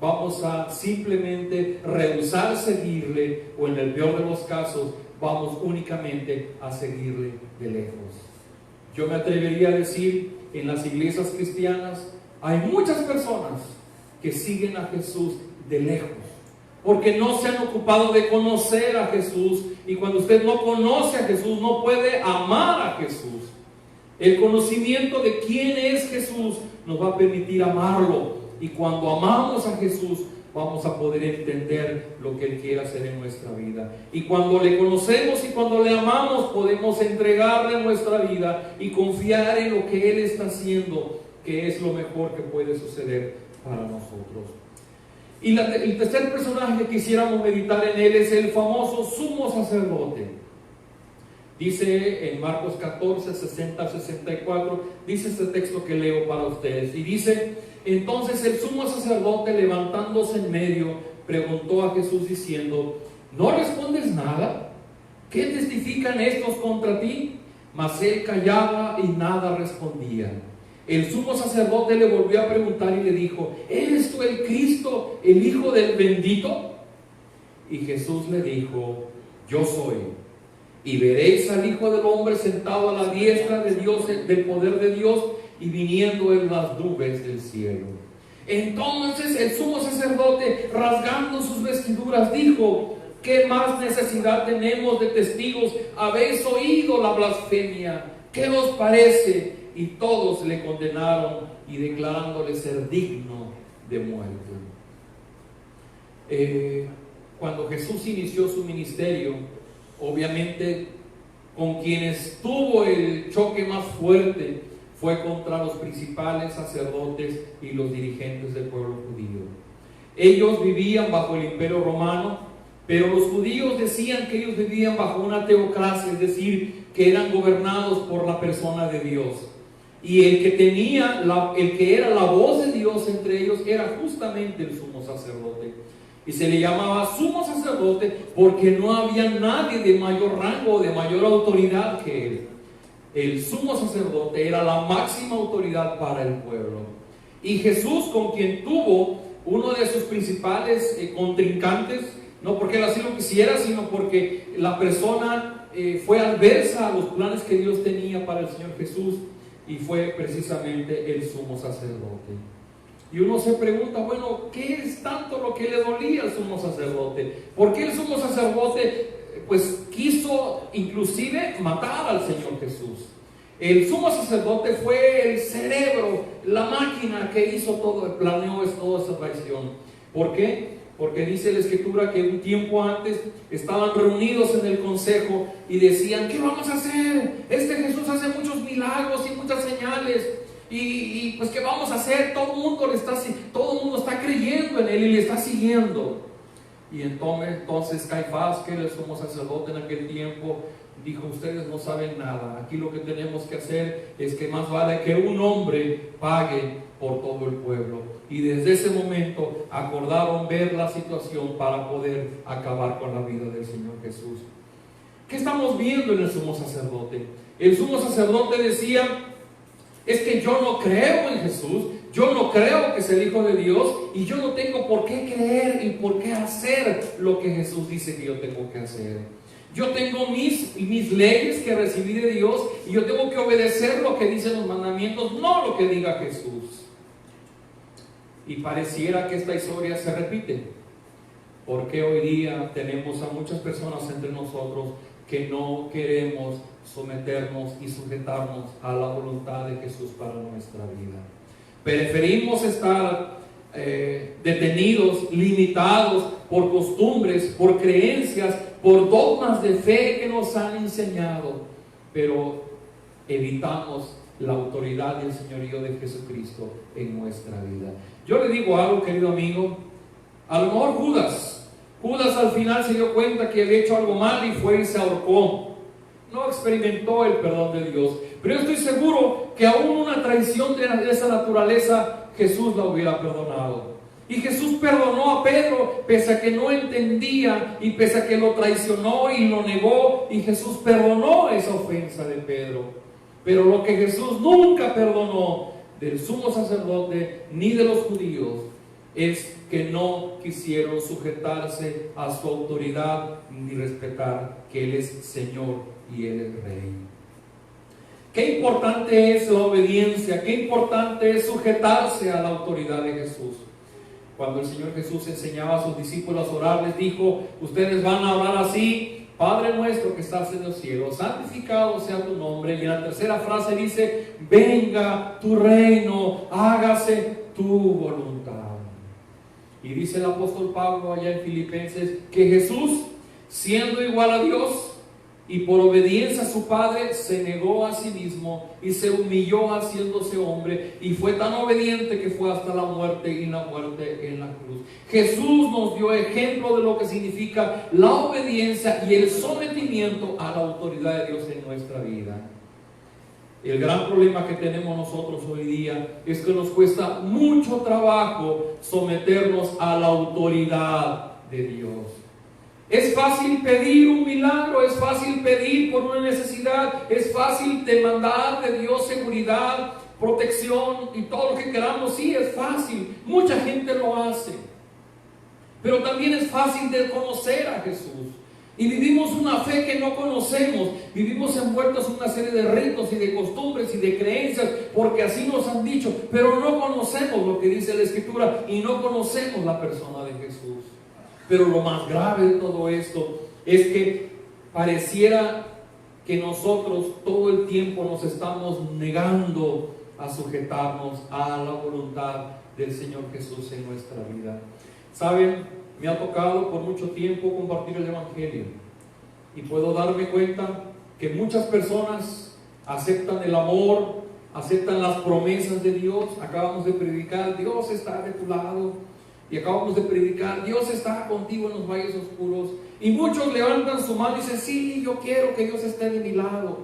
vamos a simplemente rehusar seguirle, o en el peor de los casos vamos únicamente a seguirle de lejos. Yo me atrevería a decir, en las iglesias cristianas hay muchas personas que siguen a Jesús de lejos, porque no se han ocupado de conocer a Jesús. Y cuando usted no conoce a Jesús, no puede amar a Jesús. El conocimiento de quién es Jesús nos va a permitir amarlo, y cuando amamos a Jesús vamos a poder entender lo que Él quiere hacer en nuestra vida. Y cuando le conocemos y cuando le amamos, podemos entregarle nuestra vida y confiar en lo que Él está haciendo, que es lo mejor que puede suceder para nosotros. Y el tercer personaje que quisiéramos meditar en él es el famoso sumo sacerdote. Dice en Marcos 14, 60 al 64, dice este texto que leo para ustedes, y dice: entonces el sumo sacerdote, levantándose en medio, preguntó a Jesús diciendo: ¿no respondes nada? ¿Qué testifican estos contra ti? Mas él callaba y nada respondía. El sumo sacerdote le volvió a preguntar y le dijo: ¿eres tú el Cristo, el Hijo del bendito? Y Jesús le dijo: yo soy. Y veréis al Hijo del Hombre sentado a la diestra de Dios, del poder de Dios, y viniendo en las nubes del cielo. Entonces el sumo sacerdote, rasgando sus vestiduras, dijo: ¿qué más necesidad tenemos de testigos? Habéis oído la blasfemia. ¿Qué os parece? Y todos le condenaron, y declarándole ser digno de muerte. Cuando Jesús inició su ministerio, obviamente con quienes tuvo el choque más fuerte fue contra los principales sacerdotes y los dirigentes del pueblo judío. Ellos vivían bajo el imperio romano, pero los judíos decían que ellos vivían bajo una teocracia, es decir, que eran gobernados por la persona de Dios. Y el que era la voz de Dios entre ellos era justamente el sumo sacerdote. Y se le llamaba sumo sacerdote porque no había nadie de mayor rango o de mayor autoridad que él. El sumo sacerdote era la máxima autoridad para el pueblo. Y Jesús, con quien tuvo uno de sus principales contrincantes, no porque él así lo quisiera, sino porque la persona fue adversa a los planes que Dios tenía para el Señor Jesús, y fue precisamente el sumo sacerdote. Y uno se pregunta, bueno, ¿qué es tanto lo que le dolía al sumo sacerdote? ¿Por qué el sumo sacerdote pues quiso inclusive matar al Señor Jesús? El sumo sacerdote fue el cerebro, la máquina que hizo todo, planeó toda esa traición. ¿Por qué? Porque dice la Escritura que un tiempo antes estaban reunidos en el consejo y decían: ¿qué vamos a hacer? Este Jesús hace muchos milagros y muchas señales. Y pues ¿qué vamos a hacer? Todo el mundo está creyendo en Él y le está siguiendo. Y entonces Caifás, que era el sumo sacerdote en aquel tiempo, dijo: ustedes no saben nada. Aquí lo que tenemos que hacer es que más vale que un hombre pague por todo el pueblo. Y desde ese momento acordaron ver la situación para poder acabar con la vida del Señor Jesús. ¿Qué estamos viendo en el sumo sacerdote? El sumo sacerdote decía: es que yo no creo en Jesús, yo no creo que es el Hijo de Dios, y yo no tengo por qué creer y por qué hacer lo que Jesús dice que yo tengo que hacer. Yo tengo mis leyes que recibí de Dios, y yo tengo que obedecer lo que dicen los mandamientos, no lo que diga Jesús. Y pareciera que esta historia se repite, porque hoy día tenemos a muchas personas entre nosotros que no queremos someternos y sujetarnos a la voluntad de Jesús para nuestra vida. Preferimos estar detenidos, limitados por costumbres, por creencias, por dogmas de fe que nos han enseñado, pero evitamos la autoridad y el señorío de Jesucristo en nuestra vida. Yo le digo algo, querido amigo: a lo mejor Judas al final se dio cuenta que había hecho algo mal y fue y se ahorcó. No experimentó el perdón de Dios, pero yo estoy seguro que aún una traición de esa naturaleza Jesús la hubiera perdonado. Y Jesús perdonó a Pedro pese a que no entendía y pese a que lo traicionó y lo negó, y Jesús perdonó esa ofensa de Pedro. Pero lo que Jesús nunca perdonó del sumo sacerdote ni de los judíos es que no quisieron sujetarse a su autoridad ni respetar que Él es Señor y Él es Rey. Qué importante es la obediencia, qué importante es sujetarse a la autoridad de Jesús. Cuando el Señor Jesús enseñaba a sus discípulos a orar, les dijo: ustedes van a orar así: Padre nuestro que estás en los cielos, santificado sea tu nombre. Y en la tercera frase dice: venga tu reino, hágase tu voluntad. Y dice el apóstol Pablo allá en Filipenses que Jesús, siendo igual a Dios y por obediencia a su Padre, se negó a sí mismo y se humilló haciéndose hombre, y fue tan obediente que fue hasta la muerte, y la muerte en la cruz. Jesús nos dio ejemplo de lo que significa la obediencia y el sometimiento a la autoridad de Dios en nuestra vida. El gran problema que tenemos nosotros hoy día es que nos cuesta mucho trabajo someternos a la autoridad de Dios. Es fácil pedir un milagro, es fácil pedir por una necesidad, es fácil demandar de Dios seguridad, protección y todo lo que queramos. Sí, es fácil, mucha gente lo hace. Pero también es fácil de conocer a Jesús. Y vivimos una fe que no conocemos, vivimos envueltos en una serie de ritos y de costumbres y de creencias, porque así nos han dicho, pero no conocemos lo que dice la Escritura y no conocemos la persona de Jesús. Pero lo más grave de todo esto es que pareciera que nosotros todo el tiempo nos estamos negando a sujetarnos a la voluntad del Señor Jesús en nuestra vida. ¿Saben? Me ha tocado por mucho tiempo compartir el Evangelio y puedo darme cuenta que muchas personas aceptan el amor, aceptan las promesas de Dios. Acabamos de predicar: Dios está de tu lado. Y acabamos de predicar: Dios está contigo en los valles oscuros. Y muchos levantan su mano y dicen: sí, yo quiero que Dios esté de mi lado.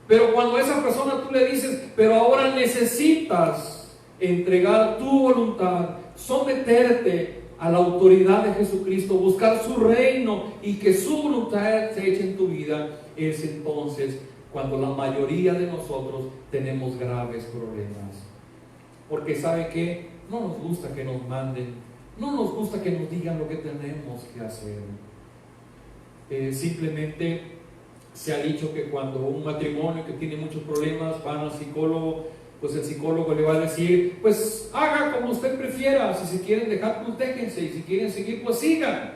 Pero cuando a esa persona tú le dices: pero ahora necesitas entregar tu voluntad, someterte a la autoridad de Jesucristo, buscar su reino y que su voluntad se eche en tu vida, es entonces cuando la mayoría de nosotros tenemos graves problemas. Porque ¿sabe qué? No nos gusta que nos manden, no nos gusta que nos digan lo que tenemos que hacer. Simplemente se ha dicho que cuando un matrimonio que tiene muchos problemas van al psicólogo, pues el psicólogo le va a decir: pues haga como usted prefiera, si se quieren dejar, pues déjense, y si quieren seguir, pues sigan.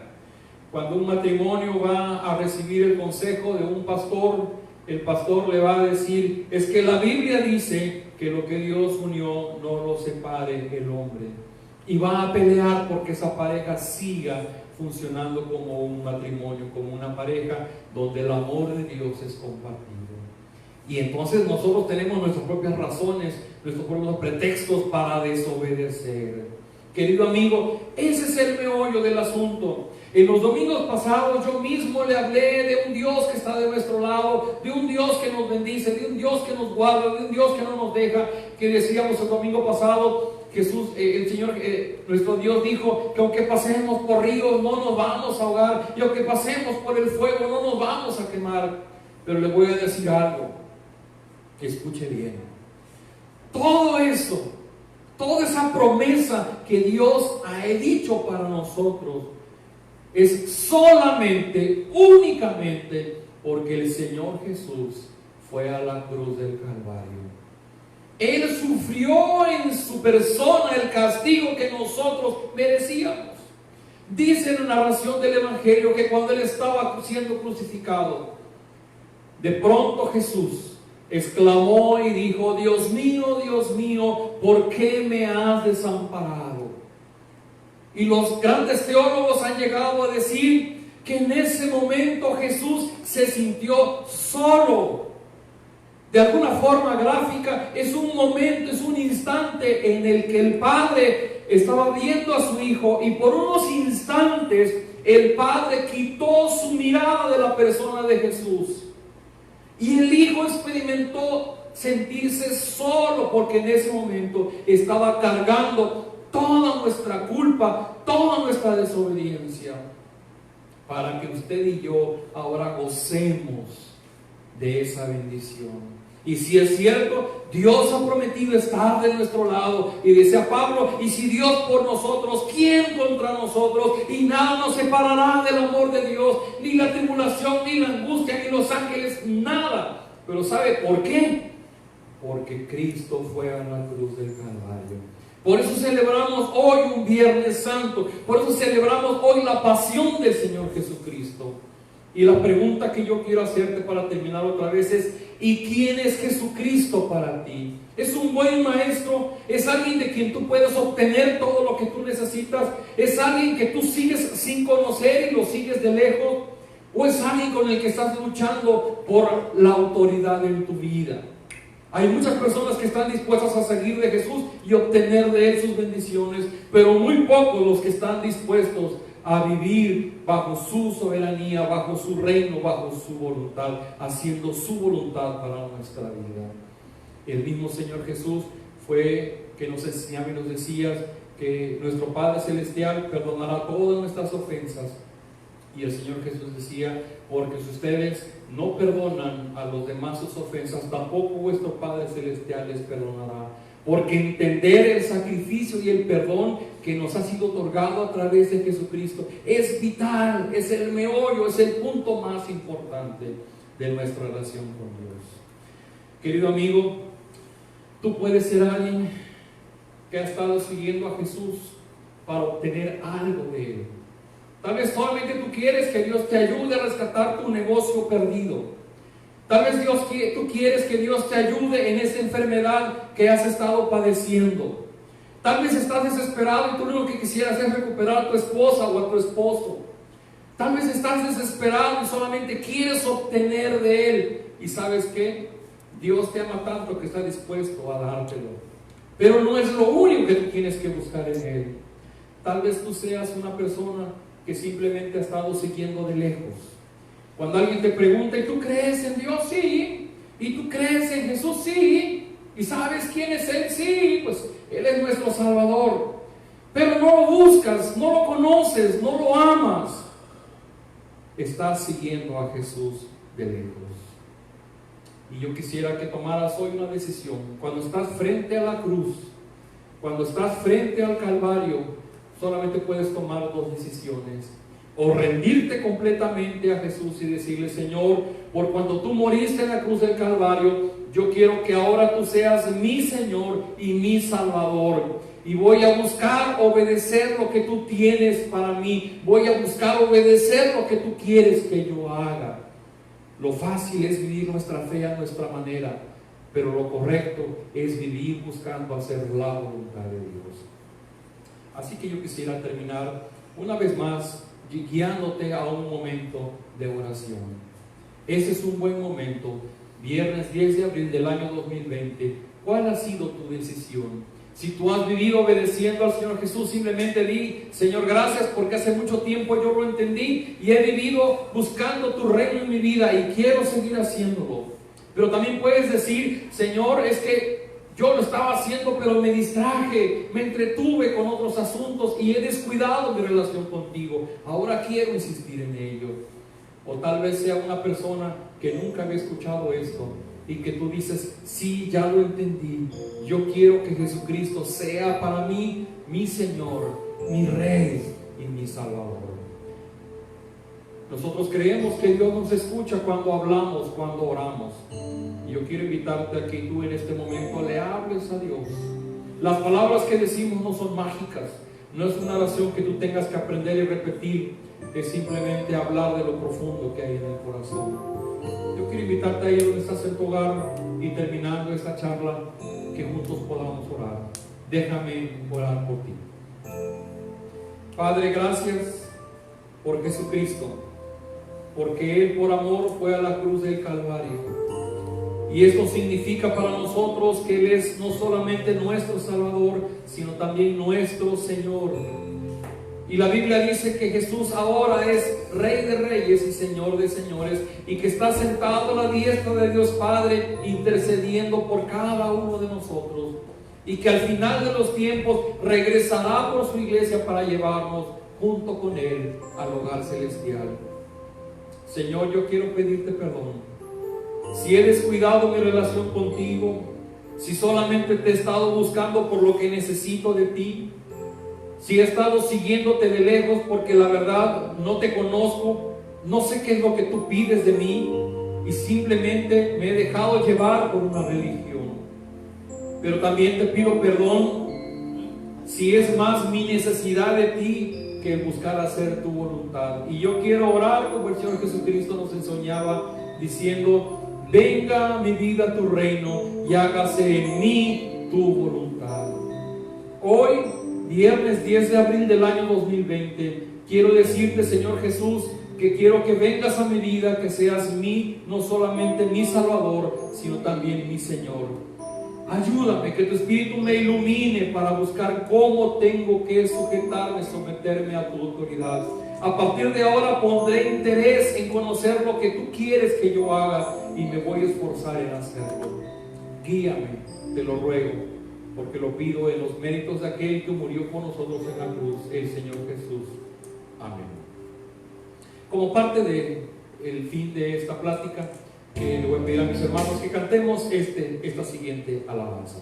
Cuando un matrimonio va a recibir el consejo de un pastor, el pastor le va a decir, es que la Biblia dice que lo que Dios unió no lo separe el hombre. Y va a pelear porque esa pareja siga funcionando como un matrimonio, como una pareja donde el amor de Dios es compartido. Y entonces nosotros tenemos nuestras propias razones, nuestros propios pretextos para desobedecer. Querido amigo, ese es el meollo del asunto. En los domingos pasados yo mismo le hablé de un Dios que está de nuestro lado, de un Dios que nos bendice, de un Dios que nos guarda, de un Dios que no nos deja, que decíamos el domingo pasado, Jesús, el Señor, nuestro Dios dijo que aunque pasemos por ríos no nos vamos a ahogar, y aunque pasemos por el fuego no nos vamos a quemar. Pero le voy a decir algo, que escuche bien. Todo eso, toda esa promesa que Dios ha dicho para nosotros, es solamente, únicamente, porque el Señor Jesús fue a la cruz del Calvario. Él sufrió en su persona el castigo que nosotros merecíamos. Dice en la narración del Evangelio que cuando Él estaba siendo crucificado, de pronto Jesús exclamó y dijo, Dios mío, ¿por qué me has desamparado? Y los grandes teólogos han llegado a decir que en ese momento Jesús se sintió solo. De alguna forma gráfica, es un momento, es un instante en el que el Padre estaba viendo a su Hijo y por unos instantes el Padre quitó su mirada de la persona de Jesús. Y el Hijo experimentó sentirse solo porque en ese momento estaba cargando toda nuestra culpa, toda nuestra desobediencia, para que usted y yo ahora gocemos de esa bendición. Y si es cierto, Dios ha prometido estar de nuestro lado. Y decía Pablo, y si Dios por nosotros, ¿quién contra nosotros? Y nada nos separará del amor de Dios, ni la tribulación, ni la angustia, ni los ángeles, nada. Pero ¿sabe por qué? Porque Cristo fue a la cruz del Calvario. Por eso celebramos hoy un Viernes Santo. Por eso celebramos hoy la pasión del Señor Jesucristo. Y la pregunta que yo quiero hacerte para terminar otra vez es, ¿y quién es Jesucristo para ti? ¿Es un buen maestro? ¿Es alguien de quien tú puedes obtener todo lo que tú necesitas? ¿Es alguien que tú sigues sin conocer y lo sigues de lejos? ¿O es alguien con el que estás luchando por la autoridad en tu vida? Hay muchas personas que están dispuestas a seguir de Jesús y obtener de Él sus bendiciones, pero muy pocos los que están dispuestos a vivir bajo su soberanía, bajo su reino, bajo su voluntad, haciendo su voluntad para nuestra vida. El mismo Señor Jesús fue que nos enseñaba y nos decía que nuestro Padre Celestial perdonará todas nuestras ofensas. Y el Señor Jesús decía, porque si ustedes no perdonan a los demás sus ofensas, tampoco vuestro Padre Celestial les perdonará. Porque entender el sacrificio y el perdón que nos ha sido otorgado a través de Jesucristo es vital, es el meollo, es el punto más importante de nuestra relación con Dios. Querido amigo, tú puedes ser alguien que ha estado siguiendo a Jesús para obtener algo de Él. Tal vez solamente tú quieres que Dios te ayude a rescatar tu negocio perdido. Tal vez tú quieres que Dios te ayude en esa enfermedad que has estado padeciendo. Tal vez estás desesperado y tú lo único que quisieras es recuperar a tu esposa o a tu esposo. Tal vez estás desesperado y solamente quieres obtener de Él. ¿Y sabes qué? Dios te ama tanto que está dispuesto a dártelo. Pero no es lo único que tú tienes que buscar en Él. Tal vez tú seas una persona que simplemente ha estado siguiendo de lejos. Cuando alguien te pregunta, ¿y tú crees en Dios? Sí. ¿Y tú crees en Jesús? Sí. ¿Y sabes quién es Él? Sí, pues Él es nuestro Salvador. Pero no lo buscas, no lo conoces, no lo amas. Estás siguiendo a Jesús de lejos. Y yo quisiera que tomaras hoy una decisión. Cuando estás frente a la cruz, cuando estás frente al Calvario, solamente puedes tomar dos decisiones. O rendirte completamente a Jesús y decirle, Señor, por cuando tú moriste en la cruz del Calvario, yo quiero que ahora tú seas mi Señor y mi Salvador. Y voy a buscar obedecer lo que tú tienes para mí. Voy a buscar obedecer lo que tú quieres que yo haga. Lo fácil es vivir nuestra fe a nuestra manera, pero lo correcto es vivir buscando hacer la voluntad de Dios. Así que yo quisiera terminar una vez más guiándote a un momento de oración. Ese es un buen momento, viernes 10 de abril del año 2020. ¿Cuál ha sido tu decisión? Si tú has vivido obedeciendo al Señor Jesús, simplemente di: Señor, gracias porque hace mucho tiempo yo lo entendí y he vivido buscando tu reino en mi vida y quiero seguir haciéndolo. Pero también puedes decir: Señor, es que yo lo estaba haciendo pero me distraje, me entretuve con otros asuntos y he descuidado mi relación contigo. Ahora quiero insistir en ello. O tal vez sea una persona que nunca había escuchado esto y que tú dices: sí, ya lo entendí, yo quiero que Jesucristo sea para mí mi Señor, mi Rey y mi Salvador. Nosotros creemos que Dios nos escucha cuando hablamos, cuando oramos. Y yo quiero invitarte a que tú en este momento le hables a Dios. Las palabras que decimos no son mágicas, no es una oración que tú tengas que aprender y repetir, es simplemente hablar de lo profundo que hay en el corazón. Yo quiero invitarte a ir donde estás en tu hogar y terminando esta charla, que juntos podamos orar. Déjame orar por ti. Padre, gracias por Jesucristo, porque Él por amor fue a la cruz del Calvario. Y esto significa para nosotros que Él es no solamente nuestro Salvador, sino también nuestro Señor. Y la Biblia dice que Jesús ahora es Rey de Reyes y Señor de Señores, y que está sentado a la diestra de Dios Padre, intercediendo por cada uno de nosotros, y que al final de los tiempos regresará por su iglesia para llevarnos junto con Él al hogar celestial. Señor, yo quiero pedirte perdón si he descuidado mi relación contigo, si solamente te he estado buscando por lo que necesito de ti, si he estado siguiéndote de lejos porque la verdad no te conozco, no sé qué es lo que tú pides de mí y simplemente me he dejado llevar por una religión. Pero también te pido perdón si es más mi necesidad de ti que buscar hacer tu voluntad. Y yo quiero orar como el Señor Jesucristo nos enseñaba, diciendo: venga a mi vida tu reino y hágase en mí tu voluntad. Hoy, viernes 10 de abril del año 2020, quiero decirte, Señor Jesús, que quiero que vengas a mi vida, que seas no solamente mi Salvador, sino también mi Señor. Ayúdame, que tu Espíritu me ilumine para buscar cómo tengo que sujetarme, someterme a tu autoridad. A partir de ahora pondré interés en conocer lo que tú quieres que yo haga y me voy a esforzar en hacerlo. Guíame, te lo ruego, porque lo pido en los méritos de aquel que murió por nosotros en la cruz, el Señor Jesús. Amén. Como parte del fin de esta plática, le voy a pedir a mis hermanos que cantemos esta siguiente alabanza.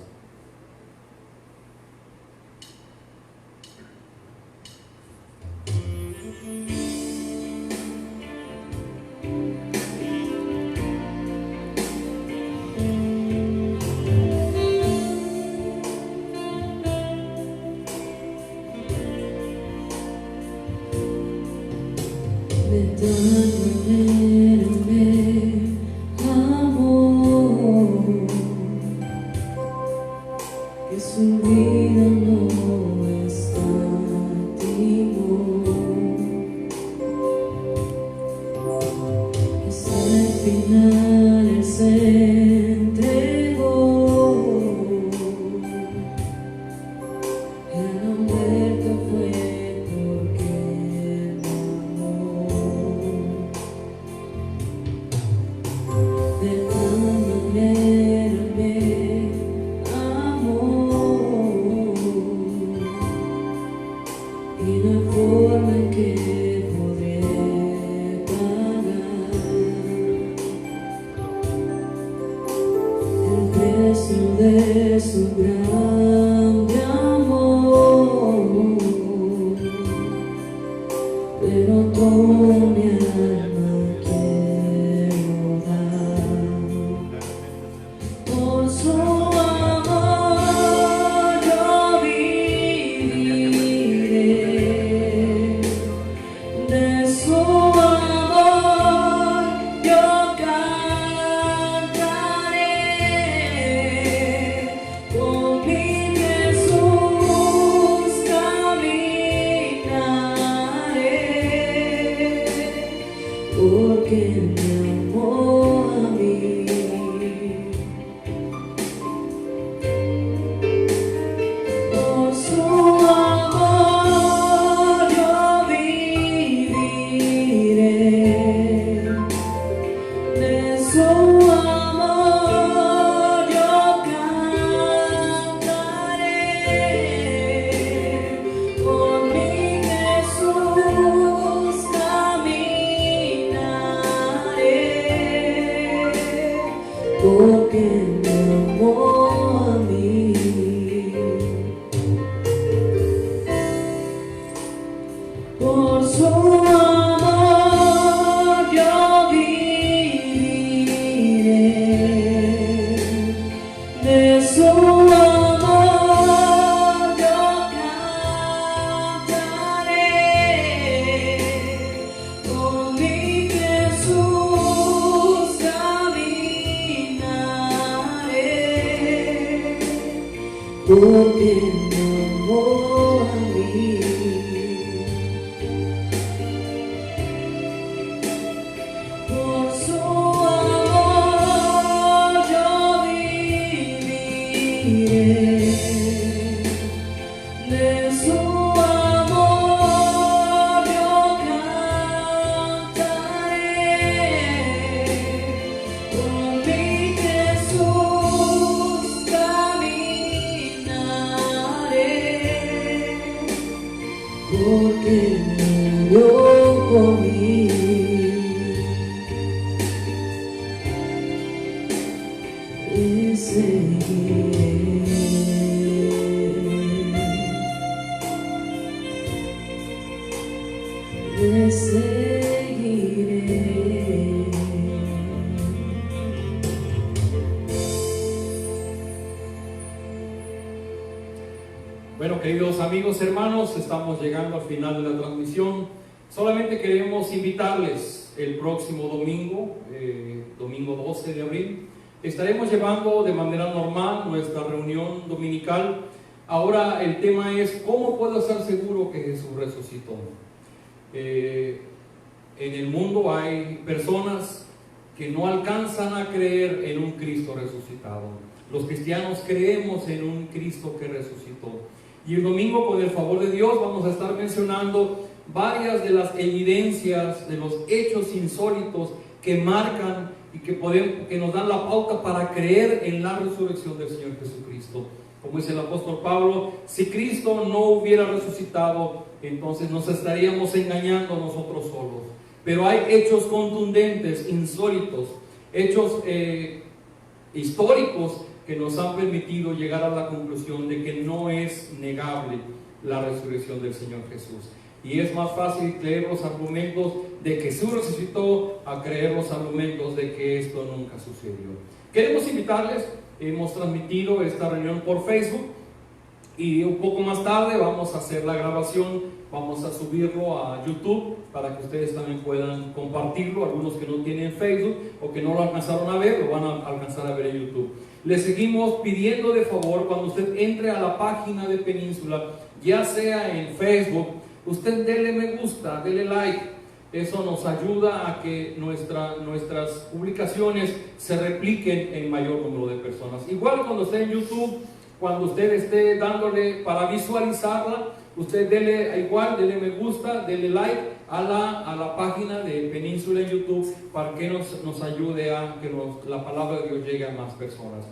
De su grande amor, pero todo mi alma quiero dar. Por su amor yo viviré, Por su amor yo viviré, de su amor yo cantaré, con mi Jesús caminaré, porque me amó a mí. Por su amor yo viviré, de su amor yo cantaré, con mi Jesús caminaré, porque murió por mí. Le seguiré, le seguiré. Bueno, queridos amigos, hermanos, estamos llegando al final de la transmisión. Solamente queremos invitarles el próximo domingo, domingo 12 de abril. Estaremos llevando de manera normal nuestra reunión dominical. Ahora el tema es: ¿cómo puedo estar seguro que Jesús resucitó? En el mundo hay personas que no alcanzan a creer en un Cristo resucitado. Los cristianos creemos en un Cristo que resucitó. Y el domingo, con el favor de Dios, vamos a estar mencionando varias de las evidencias, de los hechos insólitos que marcan y que nos dan la pauta para creer en la resurrección del Señor Jesucristo. Como dice el apóstol Pablo, si Cristo no hubiera resucitado, entonces nos estaríamos engañando nosotros solos. Pero hay hechos contundentes, insólitos, hechos históricos que nos han permitido llegar a la conclusión de que no es negable la resurrección del Señor Jesús. Y es más fácil creer los argumentos de que Jesús resucitó a creer los argumentos de que esto nunca sucedió. Queremos invitarles, hemos transmitido esta reunión por Facebook y un poco más tarde vamos a hacer la grabación, vamos a subirlo a YouTube para que ustedes también puedan compartirlo. Algunos que no tienen Facebook o que no lo alcanzaron a ver, lo van a alcanzar a ver en YouTube. Le seguimos pidiendo de favor, cuando usted entre a la página de Península, ya sea en Facebook, usted dele me gusta, dele like. Eso nos ayuda a que nuestras publicaciones se repliquen en mayor número de personas. Igual cuando esté en YouTube, cuando usted esté dándole para visualizarla, usted dele me gusta, dele like a la página de Península en YouTube para que nos ayude a que la palabra de Dios llegue a más personas.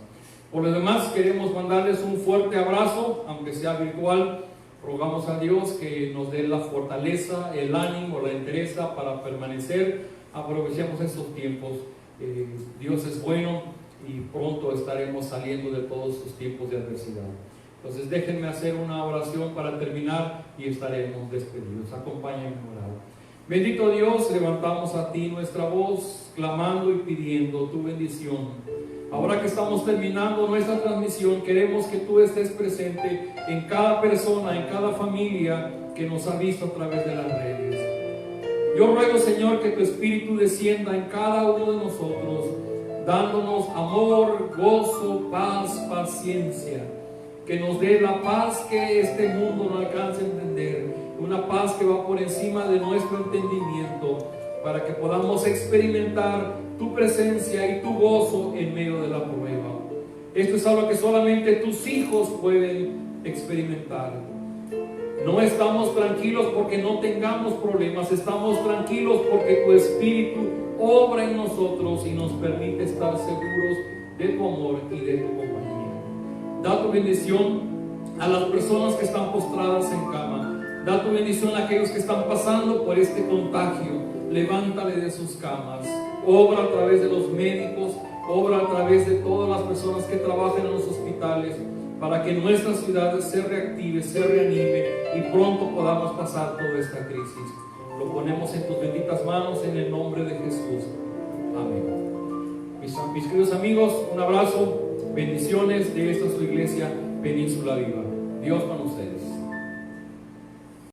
Por lo demás, queremos mandarles un fuerte abrazo, aunque sea virtual. Rogamos a Dios que nos dé la fortaleza, el ánimo, la entereza para permanecer. Aprovechemos estos tiempos. Dios es bueno y pronto estaremos saliendo de todos estos tiempos de adversidad. Entonces déjenme hacer una oración para terminar y estaremos despedidos. Acompáñenme a orar. Bendito Dios, levantamos a ti nuestra voz, clamando y pidiendo tu bendición. Ahora que estamos terminando nuestra transmisión, queremos que tú estés presente en cada persona, en cada familia que nos ha visto a través de las redes. Yo ruego, Señor, que tu Espíritu descienda en cada uno de nosotros, dándonos amor, gozo, paz, paciencia. Que nos dé la paz que este mundo no alcanza a entender, una paz que va por encima de nuestro entendimiento, para que podamos experimentar tu presencia y tu gozo en medio de la prueba. Esto es algo que solamente tus hijos pueden experimentar. No estamos tranquilos porque no tengamos problemas, estamos tranquilos porque tu Espíritu obra en nosotros y nos permite estar seguros de tu amor y de tu compañía. Da tu bendición a las personas que están postradas en cama. Da tu bendición a aquellos que están pasando por este contagio. Levántale de sus camas. Obra a través de los médicos, obra a través de todas las personas que trabajan en los hospitales, para que nuestra ciudad se reactive, se reanime y pronto podamos pasar toda esta crisis. Lo ponemos en tus benditas manos en el nombre de Jesús. Amén. Mis queridos amigos, un abrazo, bendiciones de esta su iglesia Península Viva. Dios con ustedes.